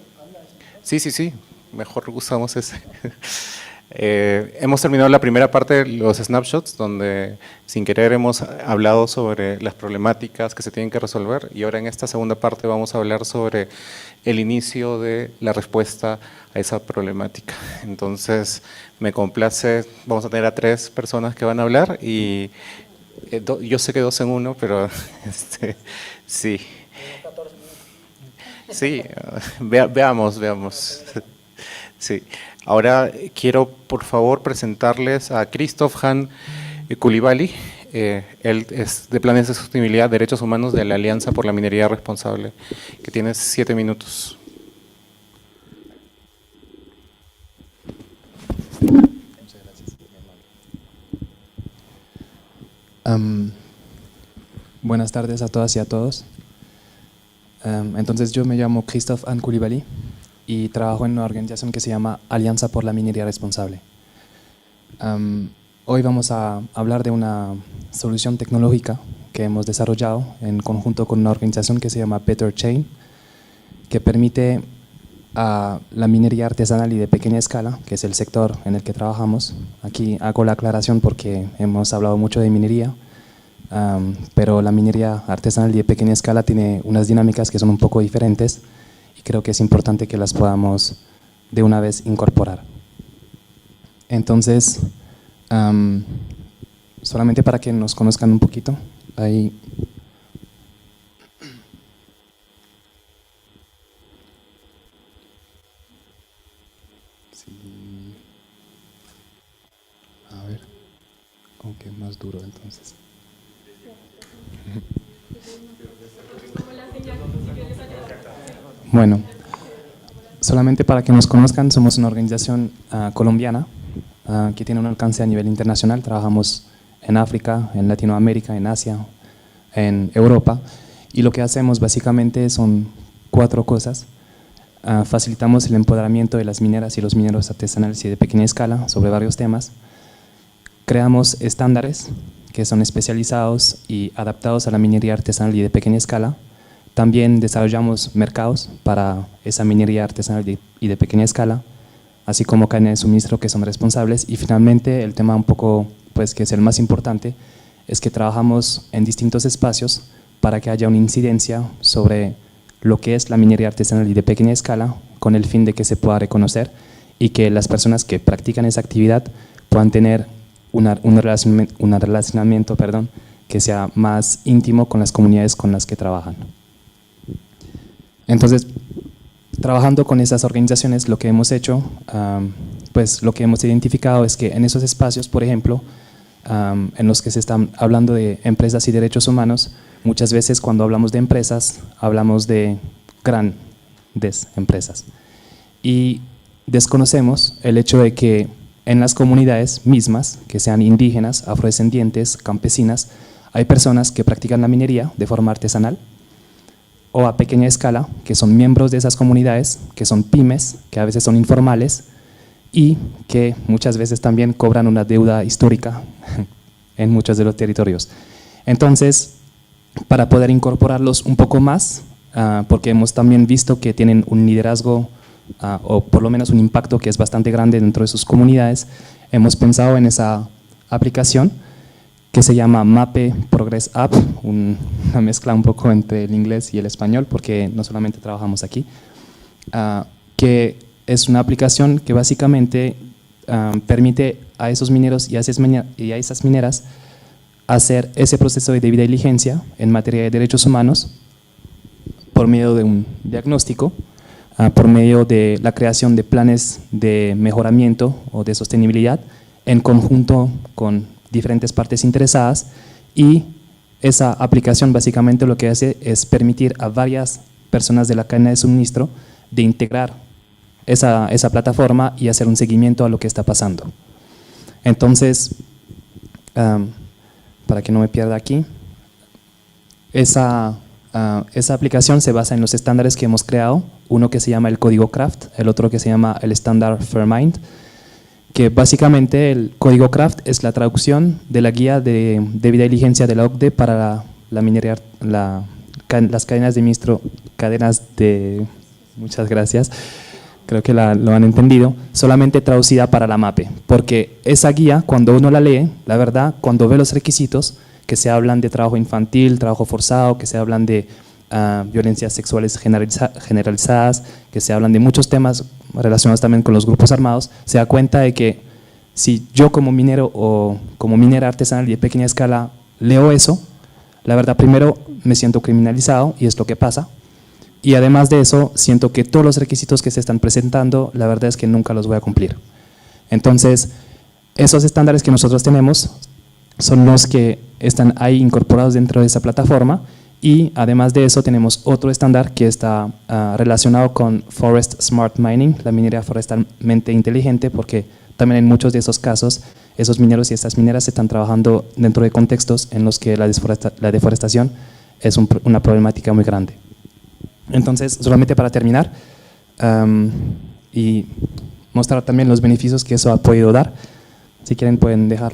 Sí, mejor usamos ese. Hemos terminado la primera parte de los snapshots, donde sin querer hemos hablado sobre las problemáticas que se tienen que resolver, y ahora en esta segunda parte vamos a hablar sobre el inicio de la respuesta a esa problemática. Entonces, me complace, vamos a tener a 3 personas que van a hablar, y yo sé que 2 en 1, pero sí. Sí, veamos. Sí. Ahora quiero, por favor, presentarles a Christoph Han Coulibaly. Él es de Planes de Sostenibilidad, Derechos Humanos de la Alianza por la Minería Responsable, que tiene 7 minutos. Muchas gracias. Buenas tardes a todas y a todos. Entonces, yo me llamo Christoph Han Coulibaly y trabajo en una organización que se llama Alianza por la Minería Responsable. Hoy vamos a hablar de una solución tecnológica que hemos desarrollado en conjunto con una organización que se llama Better Chain, que permite a la minería artesanal y de pequeña escala, que es el sector en el que trabajamos. Aquí hago la aclaración porque hemos hablado mucho de minería, pero la minería artesanal y de pequeña escala tiene unas dinámicas que son un poco diferentes, y creo que es importante que las podamos de una vez incorporar. Entonces, solamente para que nos conozcan un poquito, ahí sí. A ver, aunque más duro entonces. Bueno, solamente para que nos conozcan, somos una organización colombiana que tiene un alcance a nivel internacional. Trabajamos en África, en Latinoamérica, en Asia, en Europa, y lo que hacemos básicamente son 4 cosas. Facilitamos el empoderamiento de las mineras y los mineros artesanales y de pequeña escala sobre varios temas. Creamos estándares que son especializados y adaptados a la minería artesanal y de pequeña escala. También desarrollamos mercados para esa minería artesanal y de pequeña escala, así como cadenas de suministro que son responsables. Y finalmente, el tema un poco, pues, que es el más importante, es que trabajamos en distintos espacios para que haya una incidencia sobre lo que es la minería artesanal y de pequeña escala, con el fin de que se pueda reconocer y que las personas que practican esa actividad puedan tener un relacionamiento que sea más íntimo con las comunidades con las que trabajan. Entonces, trabajando con esas organizaciones, lo que hemos hecho pues lo que hemos identificado es que en esos espacios, por ejemplo, en los que se están hablando de empresas y derechos humanos, muchas veces cuando hablamos de empresas, hablamos de grandes empresas. Y desconocemos el hecho de que en las comunidades mismas, que sean indígenas, afrodescendientes, campesinas, hay personas que practican la minería de forma artesanal o a pequeña escala, que son miembros de esas comunidades, que son pymes, que a veces son informales y que muchas veces también cobran una deuda histórica en muchos de los territorios. Entonces, para poder incorporarlos un poco más, porque hemos también visto que tienen un liderazgo o por lo menos un impacto que es bastante grande dentro de sus comunidades, hemos pensado en esa aplicación que se llama MAPE Progress App, una mezcla un poco entre el inglés y el español, porque no solamente trabajamos aquí, que es una aplicación que básicamente permite a esos mineros y a esas mineras hacer ese proceso de debida diligencia en materia de derechos humanos por medio de un diagnóstico, por medio de la creación de planes de mejoramiento o de sostenibilidad en conjunto con diferentes partes interesadas, y esa aplicación básicamente lo que hace es permitir a varias personas de la cadena de suministro de integrar esa plataforma y hacer un seguimiento a lo que está pasando. Entonces, para que no me pierda aquí, esa aplicación se basa en los estándares que hemos creado, uno que se llama el código CRAFT, el otro que se llama el estándar Fairmind, que básicamente el código CRAFT es la traducción de la guía de debida diligencia de la OCDE para la minería, las cadenas de suministro, muchas gracias, creo que lo han entendido, solamente traducida para la MAPE, porque esa guía, cuando uno la lee, la verdad, cuando ve los requisitos, que se hablan de trabajo infantil, trabajo forzado, que se hablan de violencias sexuales generalizadas, que se hablan de muchos temas relacionados también con los grupos armados, se da cuenta de que si yo como minero o como minera artesanal y de pequeña escala leo eso, la verdad primero me siento criminalizado y es lo que pasa, y además de eso siento que todos los requisitos que se están presentando, la verdad es que nunca los voy a cumplir. Entonces, esos estándares que nosotros tenemos son los que están ahí incorporados dentro de esa plataforma, y además de eso tenemos otro estándar que está relacionado con Forest Smart Mining, la minería forestalmente inteligente, porque también en muchos de esos casos esos mineros y estas mineras están trabajando dentro de contextos en los que la deforestación es una problemática muy grande. Entonces, solamente para terminar y mostrar también los beneficios que eso ha podido dar, si quieren pueden dejar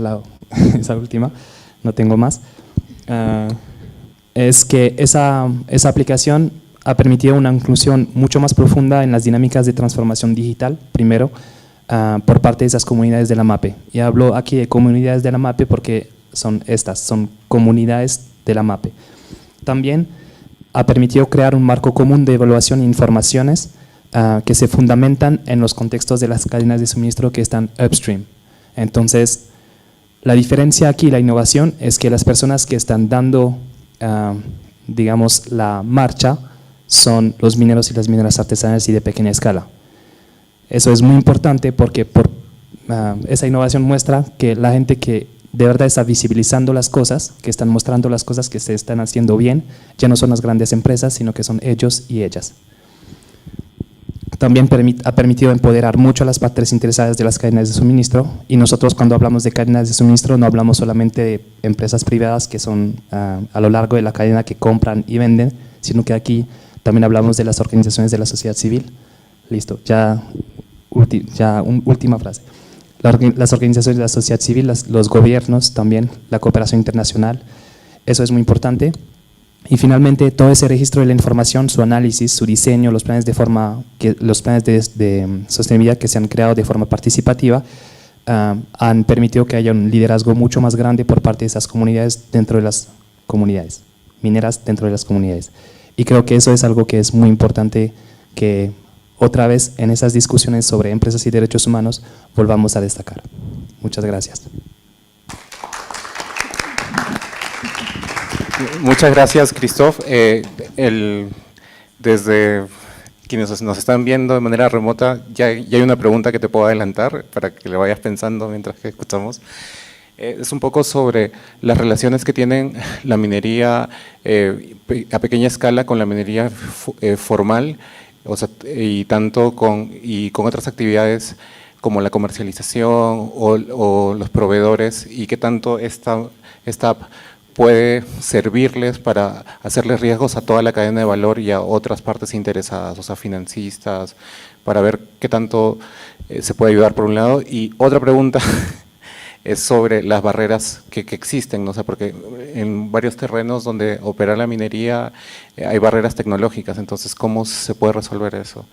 esa última, no tengo más. Es que esa aplicación ha permitido una inclusión mucho más profunda en las dinámicas de transformación digital, primero, por parte de esas comunidades de la MAPE. Y hablo aquí de comunidades de la MAPE porque son comunidades de la MAPE. También ha permitido crear un marco común de evaluación e informaciones que se fundamentan en los contextos de las cadenas de suministro que están upstream. Entonces, la diferencia aquí, la innovación, es que las personas que están dando digamos, la marcha son los mineros y las mineras artesanales y de pequeña escala. Eso es muy importante porque esa innovación muestra que la gente que de verdad está visibilizando las cosas, que están mostrando las cosas que se están haciendo bien, ya no son las grandes empresas, sino que son ellos y ellas. También ha permitido empoderar mucho a las partes interesadas de las cadenas de suministro, y nosotros cuando hablamos de cadenas de suministro no hablamos solamente de empresas privadas que son a lo largo de la cadena que compran y venden, sino que aquí también hablamos de las organizaciones de la sociedad civil. Listo, última frase. Las organizaciones de la sociedad civil, los gobiernos también, la cooperación internacional, eso es muy importante. Y finalmente, todo ese registro de la información, su análisis, su diseño, los planes de sostenibilidad que se han creado de forma participativa han permitido que haya un liderazgo mucho más grande por parte de esas comunidades dentro de las comunidades, mineras dentro de las comunidades. Y creo que eso es algo que es muy importante que otra vez en esas discusiones sobre empresas y derechos humanos volvamos a destacar. Muchas gracias. Muchas gracias, Christophe. Desde quienes nos están viendo de manera remota, ya hay una pregunta que te puedo adelantar para que le vayas pensando mientras que escuchamos. Es un poco sobre las relaciones que tienen la minería a pequeña escala con la minería formal, o sea, y con otras actividades como la comercialización o los proveedores, y qué tanto esta app puede servirles para hacerles riesgos a toda la cadena de valor y a otras partes interesadas, o sea, financistas, para ver qué tanto se puede ayudar por un lado. Y otra pregunta es sobre las barreras que existen, ¿no? O sea, porque en varios terrenos donde opera la minería hay barreras tecnológicas, entonces, ¿cómo se puede resolver eso?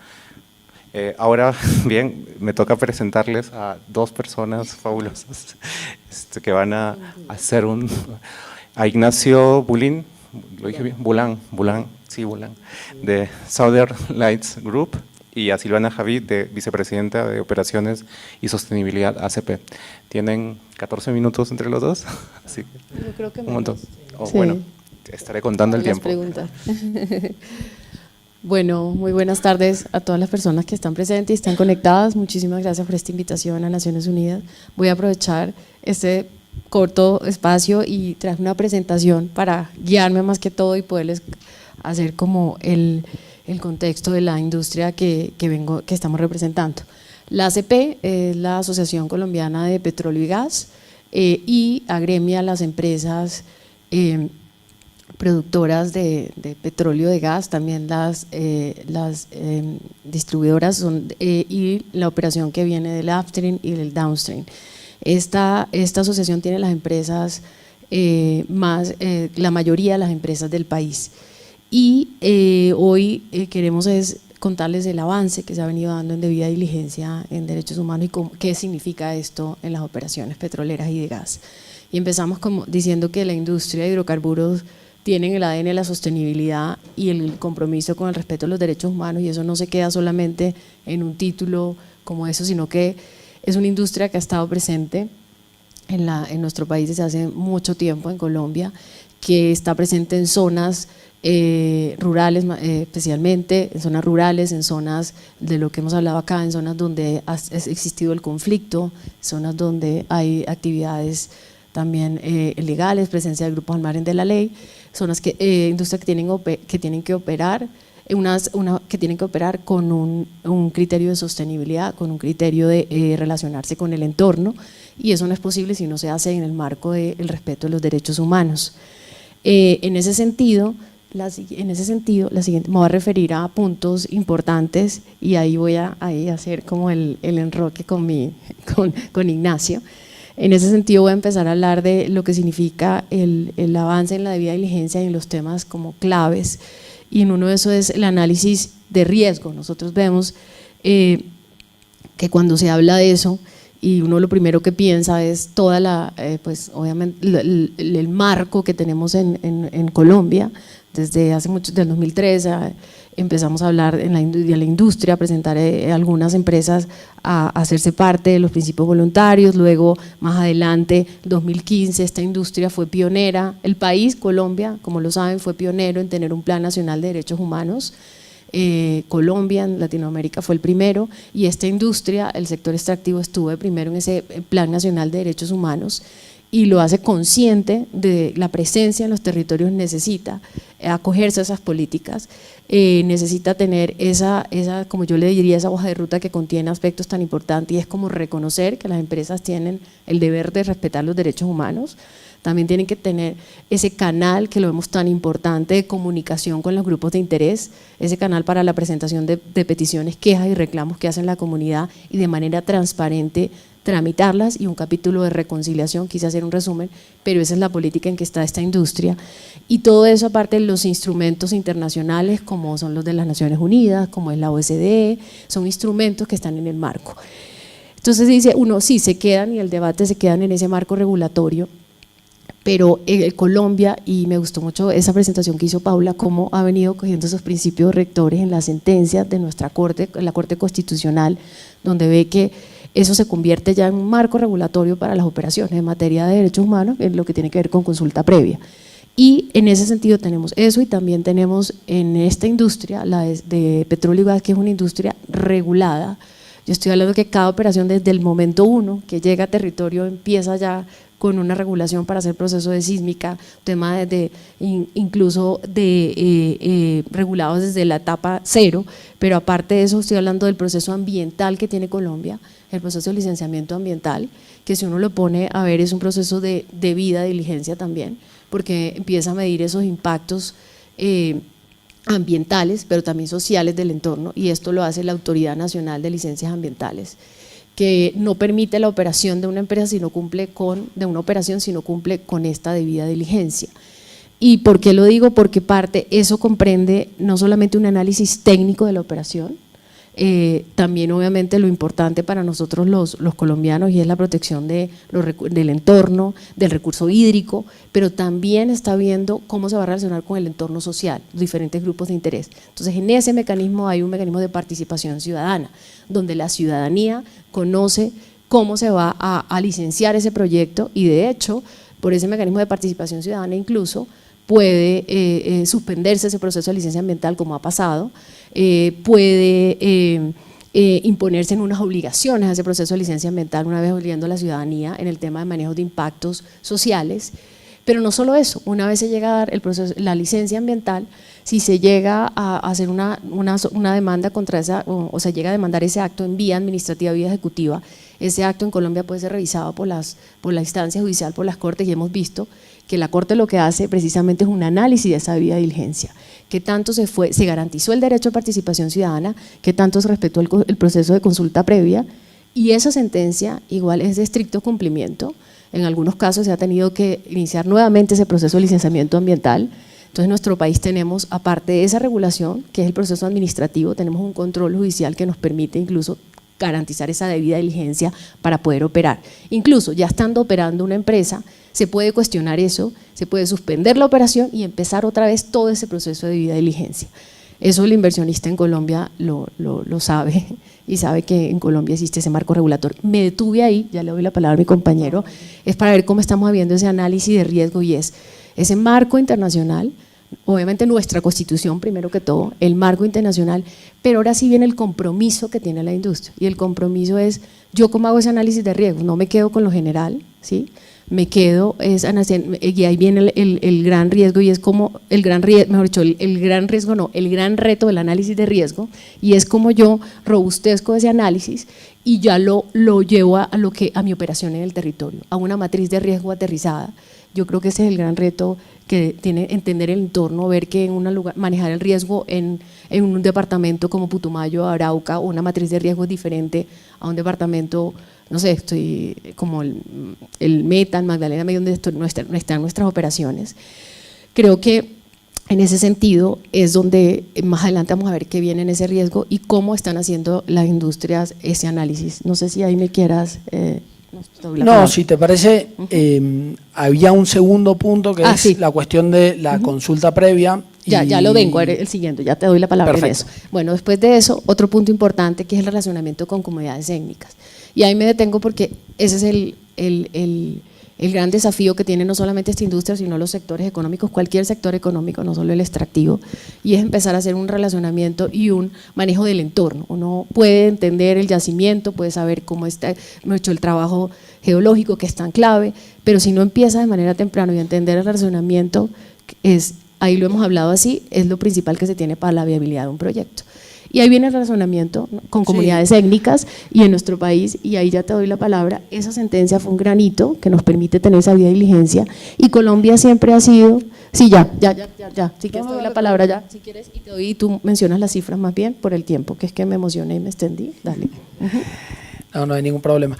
Ahora, bien, me toca presentarles a dos personas fabulosas que van a hacer a Ignacio Bulín, ¿lo dije bien? Bulán, de Southern Lights Group, y a Silvana Javid, de vicepresidenta de Operaciones y Sostenibilidad ACP. Tienen 14 minutos entre los dos, así que yo creo que un montón. Sí. Bueno, estaré contando el Las tiempo. preguntas. Bueno, muy buenas tardes a todas las personas que están presentes y están conectadas. Muchísimas gracias por esta invitación a Naciones Unidas. Voy a aprovechar este corto espacio y traer una presentación para guiarme más que todo y poderles hacer como el contexto de la industria que estamos representando. La ACP es la Asociación Colombiana de Petróleo y Gas y agremia a las empresas productoras de petróleo, de gas, también las distribuidoras y la operación que viene del upstream y del downstream. Esta asociación tiene las empresas la mayoría de las empresas del país. Y hoy queremos contarles el avance que se ha venido dando en debida diligencia en derechos humanos y qué significa esto en las operaciones petroleras y de gas. Y empezamos diciendo que la industria de hidrocarburos tienen el ADN de la sostenibilidad y el compromiso con el respeto a los derechos humanos, y eso no se queda solamente en un título como eso, sino que es una industria que ha estado presente en nuestro país desde hace mucho tiempo, en Colombia, que está presente en zonas rurales, especialmente en zonas rurales, en zonas de lo que hemos hablado acá, en zonas donde ha existido el conflicto, zonas donde hay actividades también ilegales, presencia de grupos al margen de la ley, zonas industrias que tienen que operar, que tienen que operar con un criterio de sostenibilidad, con un criterio de relacionarse con el entorno, y eso no es posible si no se hace en el marco del respeto de los derechos humanos. En ese sentido, la siguiente, me voy a referir a puntos importantes y ahí voy a hacer como el enroque con Ignacio. En ese sentido voy a empezar a hablar de lo que significa el avance en la debida diligencia y en los temas como claves, y en uno de esos es el análisis de riesgo. Nosotros vemos que cuando se habla de eso, y uno lo primero que piensa es toda pues obviamente el marco que tenemos en Colombia, desde hace mucho, del 2003 empezamos a hablar de la industria, a presentar algunas empresas a hacerse parte de los principios voluntarios. Luego, más adelante, 2015, esta industria fue pionera. El país, Colombia, como lo saben, fue pionero en tener un Plan Nacional de Derechos Humanos. Colombia, en Latinoamérica, fue el primero, y esta industria, el sector extractivo, estuvo de primero en ese Plan Nacional de Derechos Humanos, y lo hace consciente de la presencia en los territorios. Necesita acogerse a esas políticas, necesita tener como yo le diría, esa hoja de ruta que contiene aspectos tan importantes, y es como reconocer que las empresas tienen el deber de respetar los derechos humanos. También tienen que tener ese canal que lo vemos tan importante de comunicación con los grupos de interés, ese canal para la presentación de peticiones, quejas y reclamos que hacen la comunidad, y de manera transparente tramitarlas, y un capítulo de reconciliación. Quise hacer un resumen, pero esa es la política en que está esta industria. Y todo eso, aparte de los instrumentos internacionales como son los de las Naciones Unidas, como es la OSDE, son instrumentos que están en el marco. Entonces dice uno, sí, se quedan, y el debate se quedan en ese marco regulatorio, pero Colombia, y me gustó mucho esa presentación que hizo Paula, cómo ha venido cogiendo esos principios rectores en las sentencias de nuestra Corte, la Corte Constitucional, donde ve que eso se convierte ya en un marco regulatorio para las operaciones en materia de derechos humanos, en lo que tiene que ver con consulta previa. Y en ese sentido tenemos eso, y también tenemos en esta industria, la de petróleo y gas, que es una industria regulada. Yo estoy hablando que cada operación desde el momento 1 que llega a territorio empieza ya con una regulación para hacer proceso de sísmica, tema incluso de regulados desde la etapa 0, pero aparte de eso estoy hablando del proceso ambiental que tiene Colombia, el proceso de licenciamiento ambiental, que si uno lo pone a ver es un proceso de debida diligencia también, porque empieza a medir esos impactos ambientales, pero también sociales del entorno, y esto lo hace la Autoridad Nacional de Licencias Ambientales, que no permite la operación de una empresa si no cumple sino cumple con esta debida diligencia. ¿Y por qué lo digo? Porque eso comprende no solamente un análisis técnico de la operación, también obviamente lo importante para nosotros los colombianos, y es la protección del entorno, del recurso hídrico, pero también está viendo cómo se va a relacionar con el entorno social, los diferentes grupos de interés. Entonces en ese mecanismo hay un mecanismo de participación ciudadana, donde la ciudadanía conoce cómo se va a licenciar ese proyecto, y de hecho por ese mecanismo de participación ciudadana incluso puede suspenderse ese proceso de licencia ambiental, como ha pasado, puede imponerse en unas obligaciones a ese proceso de licencia ambiental una vez obligando a la ciudadanía en el tema de manejo de impactos sociales. Pero no solo eso, una vez se llega a dar el proceso, la licencia ambiental, si se llega a hacer una demanda contra esa, o se llega a demandar ese acto en vía administrativa, vía ejecutiva, ese acto en Colombia puede ser revisado por la instancia judicial, por las cortes, y hemos visto que la Corte lo que hace precisamente es un análisis de esa debida diligencia, qué tanto se garantizó el derecho a participación ciudadana, qué tanto se respetó el proceso de consulta previa, y esa sentencia igual es de estricto cumplimiento. En algunos casos se ha tenido que iniciar nuevamente ese proceso de licenciamiento ambiental. Entonces en nuestro país tenemos, aparte de esa regulación, que es el proceso administrativo, tenemos un control judicial que nos permite incluso garantizar esa debida diligencia para poder operar. Incluso ya estando operando una empresa, se puede cuestionar eso, se puede suspender la operación y empezar otra vez todo ese proceso de debida diligencia. Eso el inversionista en Colombia lo sabe, y sabe que en Colombia existe ese marco regulatorio. Me detuve ahí, ya le doy la palabra a mi compañero, es para ver cómo estamos viendo ese análisis de riesgo, y es ese marco internacional, obviamente nuestra Constitución primero que todo, el marco internacional, pero ahora sí viene el compromiso que tiene la industria, y el compromiso es, yo cómo hago ese análisis de riesgo, no me quedo con lo general, ¿sí? Me quedo, y ahí viene el gran riesgo, y es como el gran reto del análisis de riesgo, y es como yo robustezco ese análisis y ya lo llevo a mi operación en el territorio, a una matriz de riesgo aterrizada. Yo creo que ese es el gran reto que tiene entender el entorno, ver que en un lugar, manejar el riesgo en un departamento como Putumayo, Arauca, o una matriz de riesgo es diferente a un departamento, no sé, estoy como el Meta, el Magdalena Medio, donde están nuestras operaciones. Creo que en ese sentido es donde más adelante vamos a ver qué viene en ese riesgo y cómo están haciendo las industrias ese análisis. No sé si ahí me quieras… No, si te parece, había un segundo punto que es sí, la cuestión de la consulta previa. Ya lo vengo, el siguiente, ya te doy la palabra. Perfecto. En eso. Bueno, después de eso, otro punto importante que es el relacionamiento con comunidades étnicas. Y ahí me detengo porque ese es el gran desafío que tiene no solamente esta industria, sino los sectores económicos, cualquier sector económico, no solo el extractivo, y es empezar a hacer un relacionamiento y un manejo del entorno. Uno puede entender el yacimiento, puede saber cómo está hecho el trabajo geológico, que es tan clave, pero si no empieza de manera temprana y a entender el relacionamiento, ahí lo hemos hablado así, es lo principal que se tiene para la viabilidad de un proyecto. Y ahí viene el razonamiento con comunidades étnicas y en nuestro país, y ahí ya te doy la palabra. Esa sentencia fue un granito que nos permite tener esa vía de diligencia, y Colombia siempre ha sido… Sí, ya, si quieres te doy la palabra ya, si quieres, y te doy, y tú mencionas las cifras más bien por el tiempo, que es que me emocioné y me extendí, dale. No hay ningún problema.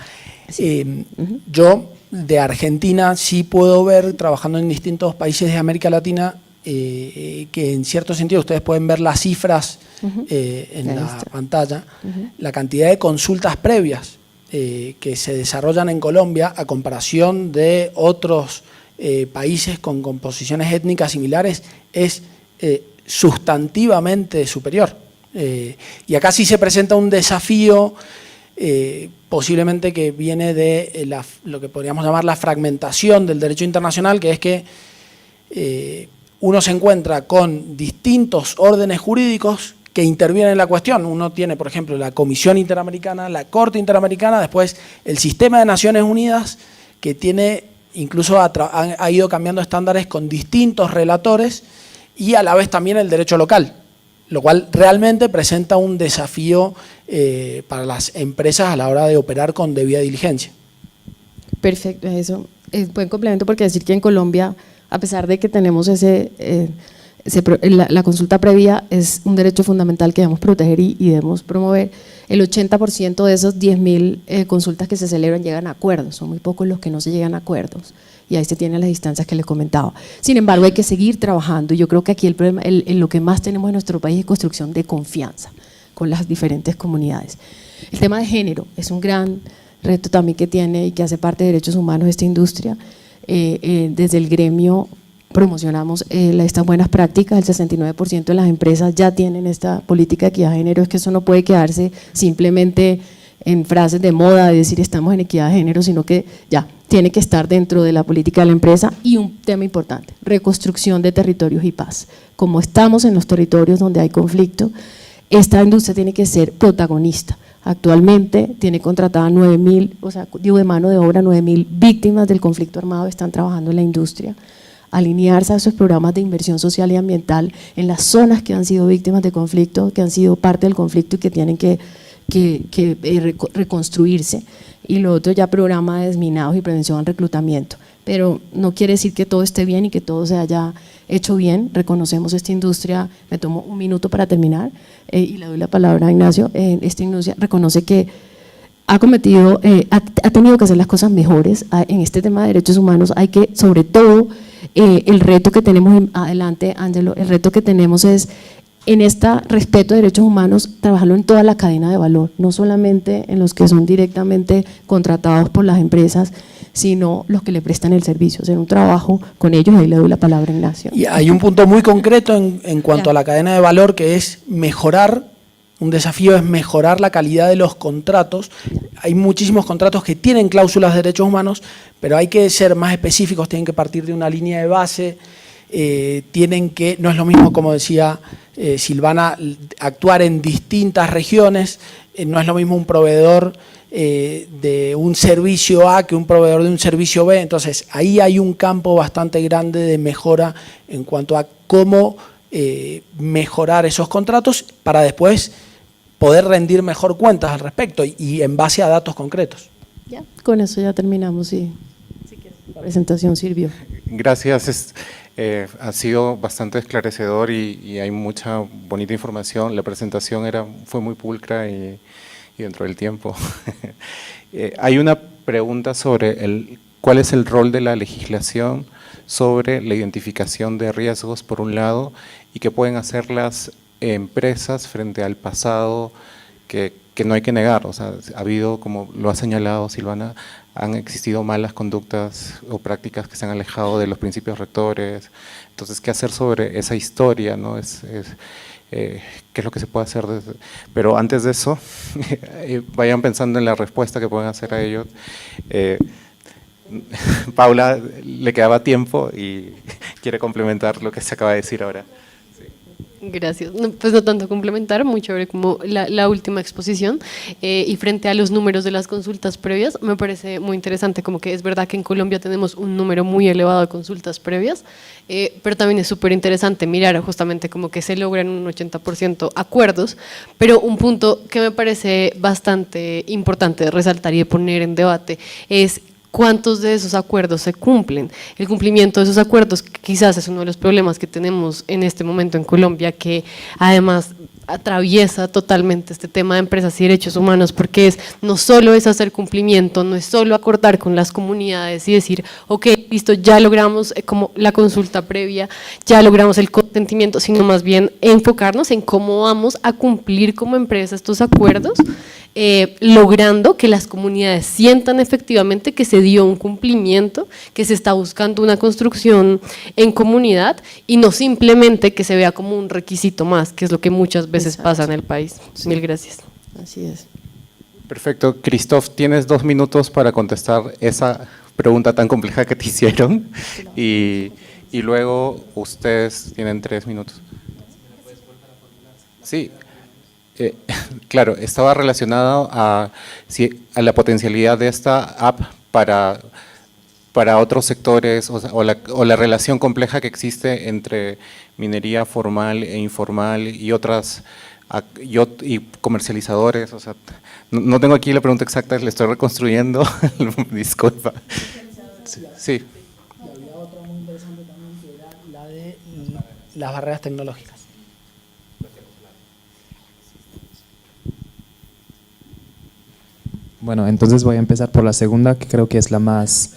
Yo de Argentina sí puedo ver, trabajando en distintos países de América Latina, que en cierto sentido ustedes pueden ver las cifras en la pantalla, la cantidad de consultas previas que se desarrollan en Colombia a comparación de otros países con composiciones étnicas similares es sustantivamente superior. Y acá sí se presenta un desafío posiblemente que viene de lo que podríamos llamar la fragmentación del derecho internacional, que es que uno se encuentra con distintos órdenes jurídicos que intervienen en la cuestión. Uno tiene, por ejemplo, la Comisión Interamericana, la Corte Interamericana, después el Sistema de Naciones Unidas, que tiene, incluso ha ido cambiando estándares con distintos relatores, y a la vez también el derecho local, lo cual realmente presenta un desafío para las empresas a la hora de operar con debida diligencia. Perfecto, eso es buen complemento, porque decir que en Colombia, a pesar de que tenemos la consulta previa es un derecho fundamental que debemos proteger y debemos promover, el 80% de esas 10.000 consultas que se celebran llegan a acuerdos, son muy pocos los que no se llegan a acuerdos, y ahí se tienen las distancias que les comentaba. Sin embargo, hay que seguir trabajando, y yo creo que aquí el problema, lo que más tenemos en nuestro país es construcción de confianza con las diferentes comunidades. El tema de género es un gran reto también que tiene y que hace parte de derechos humanos esta industria. Desde el gremio promocionamos estas buenas prácticas, el 69% de las empresas ya tienen esta política de equidad de género. Es que eso no puede quedarse simplemente en frases de moda de decir estamos en equidad de género, sino que ya tiene que estar dentro de la política de la empresa. Y un tema importante, reconstrucción de territorios y paz. Como estamos en los territorios donde hay conflicto, esta industria tiene que ser protagonista. Actualmente tiene contratada 9.000, o sea, digo de mano de obra, 9.000 víctimas del conflicto armado están trabajando en la industria. Alinearse a esos programas de inversión social y ambiental en las zonas que han sido víctimas de conflicto, que han sido parte del conflicto y que tienen que reconstruirse. Y lo otro ya programa de desminados y prevención al reclutamiento. Pero no quiere decir que todo esté bien y que todo se haya hecho bien. Reconocemos esta industria, me tomo un minuto para terminar y le doy la palabra a Ignacio. Esta industria reconoce que ha cometido, ha tenido que hacer las cosas mejores en este tema de derechos humanos. Hay que, sobre todo, el reto que tenemos adelante, Ángelo, el reto que tenemos es en este respeto de derechos humanos, trabajarlo en toda la cadena de valor, no solamente en los que son directamente contratados por las empresas, sino los que le prestan el servicio, hacer un trabajo con ellos. Ahí le doy la palabra a Ignacio. Y hay un punto muy concreto en cuanto a la cadena de valor, que es mejorar, un desafío es mejorar la calidad de los contratos. Hay muchísimos contratos que tienen cláusulas de derechos humanos, pero hay que ser más específicos, tienen que partir de una línea de base, tienen que, no es lo mismo, como decía Silvana, actuar en distintas regiones, no es lo mismo un proveedor de un servicio A que un proveedor de un servicio B. Entonces ahí hay un campo bastante grande de mejora en cuanto a cómo mejorar esos contratos para después poder rendir mejor cuentas al respecto y en base a datos concretos. Ya, con eso ya terminamos y si quieres, la presentación sirvió. Gracias. Ha sido bastante esclarecedor y hay mucha bonita información. La presentación fue muy pulcra y dentro del tiempo. Hay una pregunta sobre cuál es el rol de la legislación sobre la identificación de riesgos, por un lado, y qué pueden hacer las empresas frente al pasado que no hay que negar. O sea, ha habido, como lo ha señalado Silvana, han existido malas conductas o prácticas que se han alejado de los principios rectores. Entonces, ¿qué hacer sobre esa historia, ¿no? ¿Qué es lo que se puede hacer? Pero antes de eso, vayan pensando en la respuesta que pueden hacer a ellos. Paula, le quedaba tiempo y quiere complementar lo que se acaba de decir ahora. Gracias. No, pues no tanto complementar, muy chévere como la última exposición, y frente a los números de las consultas previas, me parece muy interesante, como que es verdad que en Colombia tenemos un número muy elevado de consultas previas, pero también es súper interesante mirar justamente como que se logran un 80% acuerdos, pero un punto que me parece bastante importante de resaltar y de poner en debate es ¿cuántos de esos acuerdos se cumplen? El cumplimiento de esos acuerdos quizás es uno de los problemas que tenemos en este momento en Colombia, que además atraviesa totalmente este tema de empresas y derechos humanos, porque no solo es hacer cumplimiento, no es solo acordar con las comunidades y decir, ok, listo, ya logramos como la consulta previa, ya logramos el consentimiento, sino más bien enfocarnos en cómo vamos a cumplir como empresa estos acuerdos, logrando que las comunidades sientan efectivamente que se dio un cumplimiento, que se está buscando una construcción en comunidad y no simplemente que se vea como un requisito más, que es lo que muchas veces pasa en el país. Sí. Mil gracias. Así es. Perfecto. Christoph, tienes 2 minutos para contestar esa pregunta tan compleja que te hicieron y y luego ustedes tienen 3 minutos. Sí, claro, estaba relacionado a la potencialidad de esta app para otros sectores, o sea, o la relación compleja que existe entre minería formal e informal y otras y comercializadores. O sea, no tengo aquí la pregunta exacta, le estoy reconstruyendo. Disculpa. Sí. Y había otra muy interesante también, que era la de las barreras tecnológicas. Bueno, entonces voy a empezar por la segunda, que creo que es la más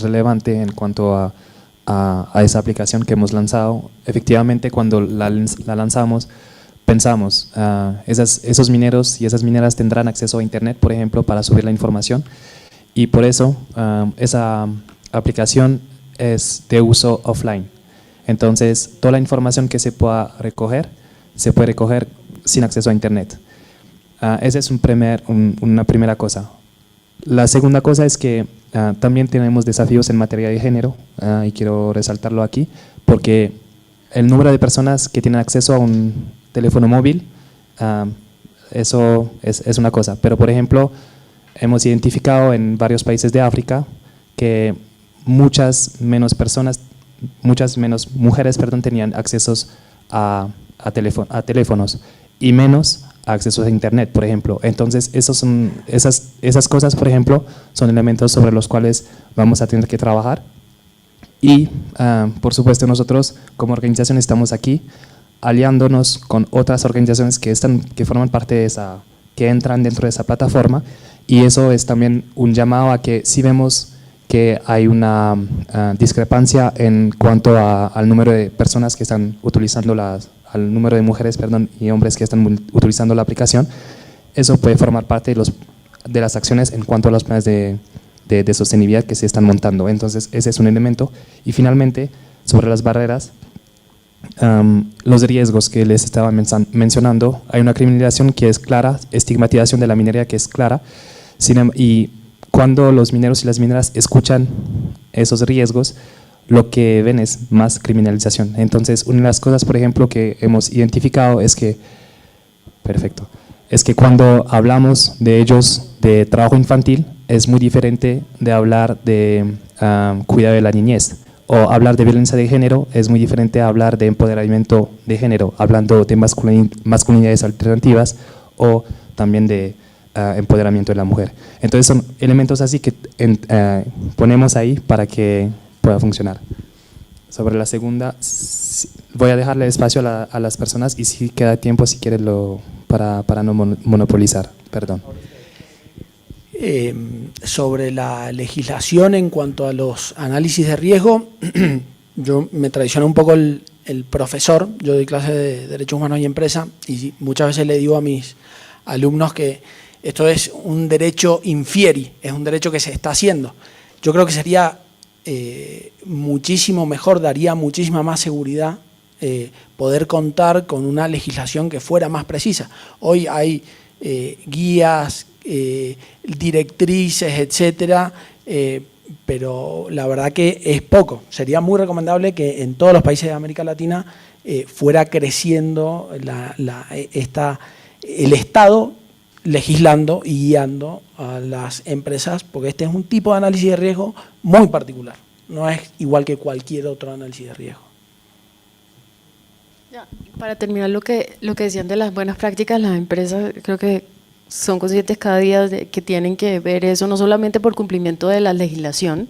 relevante en cuanto a esa aplicación que hemos lanzado. Efectivamente, cuando la lanzamos, pensamos, esos mineros y esas mineras tendrán acceso a Internet, por ejemplo, para subir la información, y por eso esa aplicación es de uso offline. Entonces, toda la información que se pueda recoger, se puede recoger sin acceso a Internet. Esa es una primera cosa. La segunda cosa es que también tenemos desafíos en materia de género, y quiero resaltarlo aquí, porque el número de personas que tienen acceso a un teléfono móvil, eso es una cosa. Pero, por ejemplo, hemos identificado en varios países de África que muchas menos mujeres tenían accesos a teléfonos y menos acceso a Internet, por ejemplo. Entonces, esas cosas, por ejemplo, son elementos sobre los cuales vamos a tener que trabajar. Y, por supuesto, nosotros como organización estamos aquí aliándonos con otras organizaciones que forman parte de que entran dentro de esa plataforma, y eso es también un llamado a que si vemos que hay una discrepancia en cuanto al número de personas que están utilizando al número de mujeres, y hombres que están utilizando la aplicación, eso puede formar parte de las acciones en cuanto a los planes de sostenibilidad que se están montando. Entonces, ese es un elemento. Y finalmente, sobre las barreras, los riesgos que les estaba mencionando, hay una criminalización que es clara, estigmatización de la minería que es clara, y cuando los mineros y las mineras escuchan esos riesgos, lo que ven es más criminalización. Entonces, una de las cosas, por ejemplo, que hemos identificado es que cuando hablamos de ellos de trabajo infantil, es muy diferente de hablar de cuidado de la niñez, o hablar de violencia de género es muy diferente a hablar de empoderamiento de género, hablando de masculinidades alternativas o también de empoderamiento de la mujer. Entonces, son elementos así que ponemos ahí para que pueda funcionar. Sobre la segunda, voy a dejarle espacio a las personas, y si queda tiempo, si quieren, para no monopolizar. Perdón. Sobre la legislación en cuanto a los análisis de riesgo, yo me traiciona un poco el profesor. Yo doy clases de Derechos Humanos y Empresa, y muchas veces le digo a mis alumnos que esto es un derecho infieri, es un derecho que se está haciendo. Yo creo que sería muchísimo mejor, daría muchísima más seguridad poder contar con una legislación que fuera más precisa. Hoy hay guías, directrices, etcétera, pero la verdad que es poco. Sería muy recomendable que en todos los países de América Latina fuera creciendo el Estado legislando y guiando a las empresas, porque este es un tipo de análisis de riesgo muy particular, no es igual que cualquier otro análisis de riesgo. Para terminar, lo que decían de las buenas prácticas, las empresas creo que son conscientes cada día de que tienen que ver eso, no solamente por cumplimiento de la legislación,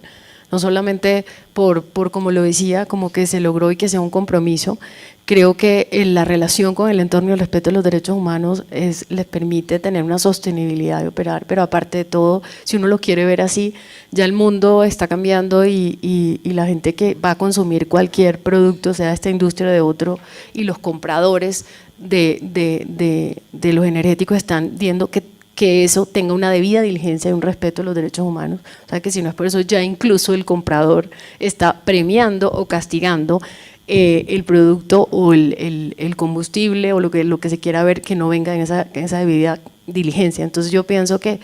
no solamente por como lo decía, como que se logró y que sea un compromiso. Creo que la relación con el entorno y el respeto de los derechos humanos les permite tener una sostenibilidad de operar, pero aparte de todo, si uno lo quiere ver así, ya el mundo está cambiando y la gente que va a consumir cualquier producto, sea de esta industria o de otro, y los compradores de los energéticos están viendo que eso tenga una debida diligencia y un respeto a los derechos humanos. O sea, que si no es por eso, ya incluso el comprador está premiando o castigando el producto o el combustible o lo que se quiera ver que no venga en esa debida diligencia. Entonces yo pienso que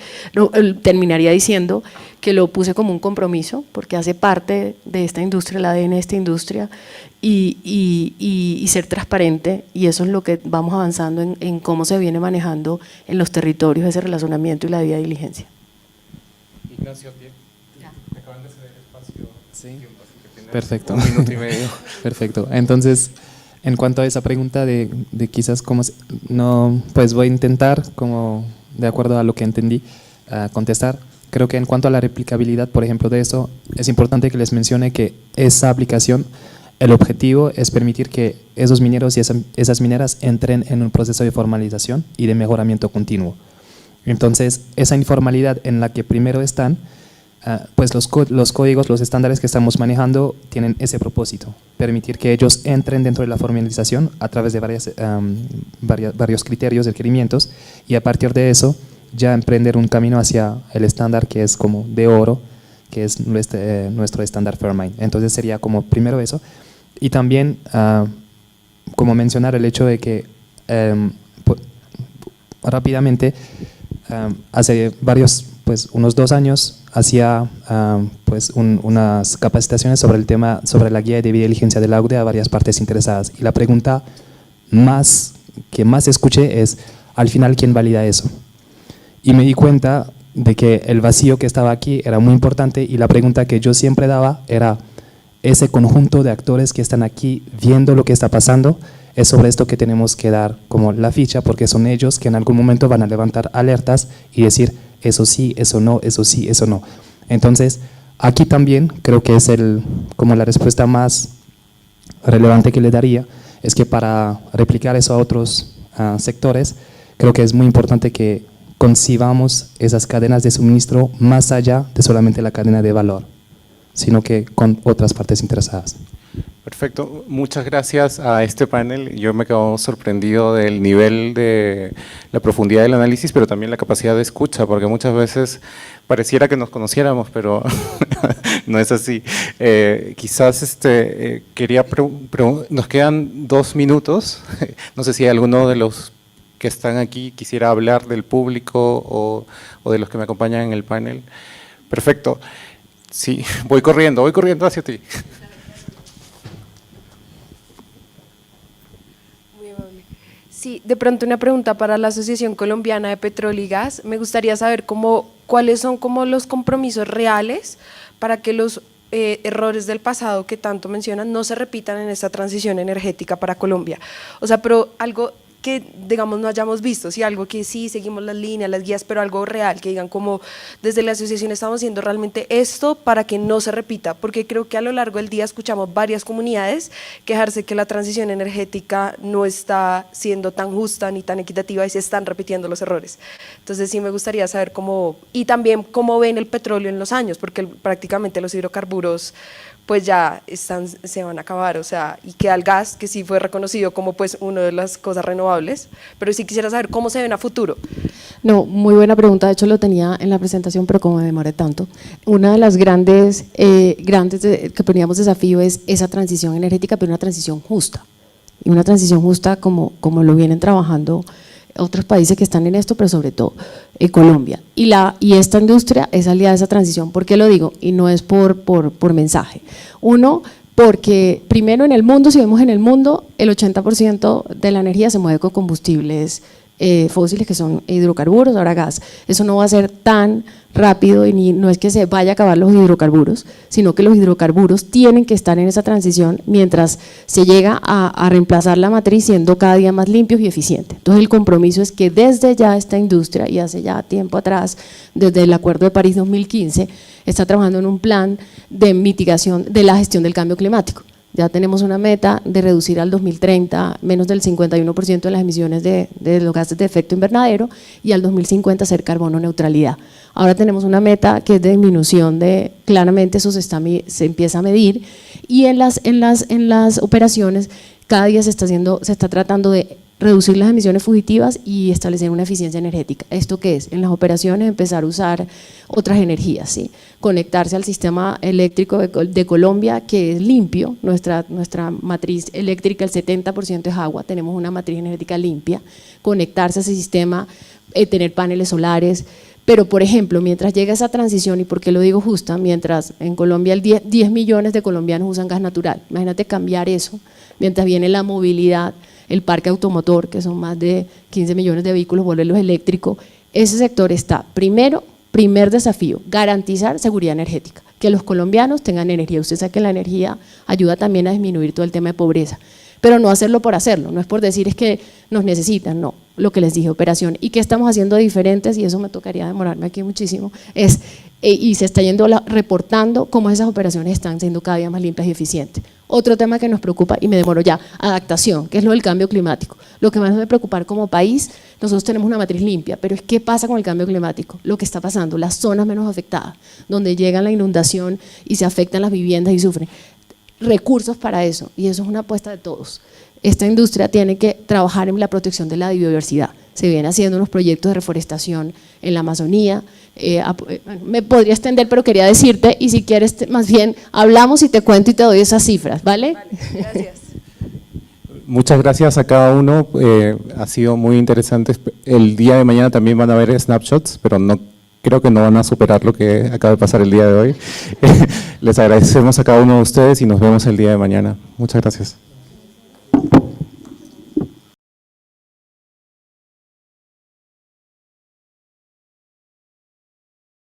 terminaría diciendo que lo puse como un compromiso, porque hace parte de esta industria, el ADN de esta industria, y ser transparente, y eso es lo que vamos avanzando en cómo se viene manejando en los territorios ese relacionamiento y la debida diligencia. Ignacio, te acaban de ceder espacio. Sí. Tiempo, Perfecto. 1 minuto y medio. Perfecto. Entonces, en cuanto a esa pregunta de quizás cómo no, pues voy a intentar, como de acuerdo a lo que entendí, contestar. Creo que en cuanto a la replicabilidad, por ejemplo, de eso, es importante que les mencione que esa aplicación, el objetivo es permitir que esos mineros y esas mineras entren en un proceso de formalización y de mejoramiento continuo. Entonces, esa informalidad en la que primero están, pues los códigos, los estándares que estamos manejando tienen ese propósito, permitir que ellos entren dentro de la formalización a través de varios criterios, requerimientos, y a partir de eso ya emprender un camino hacia el estándar que es como de oro, que es nuestro estándar Fairmine. Entonces sería como primero eso, y también como mencionar el hecho de que rápidamente hace unos 2 años hacía unas capacitaciones sobre el tema, sobre la guía de debida diligencia del AUDE a varias partes interesadas, y la pregunta que más escuché es, al final, ¿quién valida eso? Y me di cuenta de que el vacío que estaba aquí era muy importante, y la pregunta que yo siempre daba era, ese conjunto de actores que están aquí viendo lo que está pasando, es sobre esto que tenemos que dar como la ficha, porque son ellos que en algún momento van a levantar alertas y decir, eso sí, eso no, eso sí, eso no. Entonces, aquí también creo que es como la respuesta más relevante que le daría, es que para replicar eso a otros sectores, creo que es muy importante que concibamos esas cadenas de suministro más allá de solamente la cadena de valor, sino que con otras partes interesadas. Perfecto, muchas gracias a este panel. Yo me quedo sorprendido del nivel de la profundidad del análisis, pero también la capacidad de escucha, porque muchas veces pareciera que nos conociéramos, pero no es así. Quizás nos quedan 2 minutos. No sé si alguno de los que están aquí quisiera hablar del público o de los que me acompañan en el panel. Perfecto. Sí, voy corriendo hacia ti. Sí, de pronto una pregunta para la Asociación Colombiana de Petróleo y Gas. Me gustaría saber cuáles son como los compromisos reales para que los errores del pasado que tanto mencionan no se repitan en esta transición energética para Colombia. O sea, pero algo que, digamos, no hayamos visto, sí, algo que sí, seguimos las líneas, las guías, pero algo real, que digan como desde la asociación estamos haciendo realmente esto para que no se repita, porque creo que a lo largo del día escuchamos varias comunidades quejarse que la transición energética no está siendo tan justa ni tan equitativa y se están repitiendo los errores. Entonces sí me gustaría saber y también cómo ven el petróleo en los años, porque prácticamente los hidrocarburos pues ya se van a acabar, o sea, y queda el gas, que sí fue reconocido como pues una de las cosas renovables, pero sí quisiera saber cómo se ven a futuro. No, muy buena pregunta, de hecho lo tenía en la presentación, pero como me demoré tanto, una de las grandes que poníamos desafío es esa transición energética, pero una transición justa, y una transición justa como lo vienen trabajando otros países que están en esto, pero sobre todo Colombia. Y esta industria es aliada a esa transición. ¿Por qué lo digo? Y no es por mensaje. Uno, porque primero en el mundo, si vemos en el mundo, el 80% de la energía se mueve con combustibles fósiles, que son hidrocarburos, ahora gas. Eso no va a ser tan rápido y no es que se vaya a acabar los hidrocarburos, sino que los hidrocarburos tienen que estar en esa transición mientras se llega a reemplazar la matriz siendo cada día más limpios y eficientes. Entonces el compromiso es que desde ya esta industria, y hace ya tiempo atrás, desde el Acuerdo de París 2015, está trabajando en un plan de mitigación de la gestión del cambio climático. Ya tenemos una meta de reducir al 2030 menos del 51% de las emisiones de los gases de efecto invernadero y al 2050 hacer carbono neutralidad. Ahora tenemos una meta que es de disminución claramente eso se empieza a medir, y en las operaciones cada día se está tratando de reducir las emisiones fugitivas y establecer una eficiencia energética. ¿Esto qué es? En las operaciones empezar a usar otras energías, ¿sí? Conectarse al sistema eléctrico de Colombia, que es limpio. Nuestra matriz eléctrica, el 70% es agua, tenemos una matriz energética limpia. Conectarse a ese sistema, tener paneles solares. Pero, por ejemplo, mientras llega esa transición, y por qué lo digo justa, mientras en Colombia 10 millones de colombianos usan gas natural, imagínate cambiar eso, mientras viene la movilidad, el parque automotor, que son más de 15 millones de vehículos, volverlos eléctricos, ese sector está, primer desafío, garantizar seguridad energética, que los colombianos tengan energía. Usted sabe que la energía ayuda también a disminuir todo el tema de pobreza, pero no hacerlo por hacerlo, no es por decir es que nos necesitan, no, lo que les dije, operación. ¿Y qué estamos haciendo diferentes? Y eso me tocaría demorarme aquí muchísimo, es, y se está yendo reportando cómo esas operaciones están siendo cada día más limpias y eficientes. Otro tema que nos preocupa, y me demoro ya, adaptación, que es lo del cambio climático. Lo que más me preocupa como país, nosotros tenemos una matriz limpia, pero es ¿qué pasa con el cambio climático? Lo que está pasando, las zonas menos afectadas, donde llega la inundación y se afectan las viviendas y sufren. Recursos para eso, y eso es una apuesta de todos. Esta industria tiene que trabajar en la protección de la biodiversidad. Se vienen haciendo unos proyectos de reforestación en la Amazonía. Me podría extender, pero quería decirte, y si quieres, más bien, hablamos y te cuento y te doy esas cifras, ¿vale? Vale, gracias. Muchas gracias a cada uno, ha sido muy interesante. El día de mañana también van a haber snapshots, pero creo que no van a superar lo que acaba de pasar el día de hoy. Les agradecemos a cada uno de ustedes y nos vemos el día de mañana. Muchas gracias.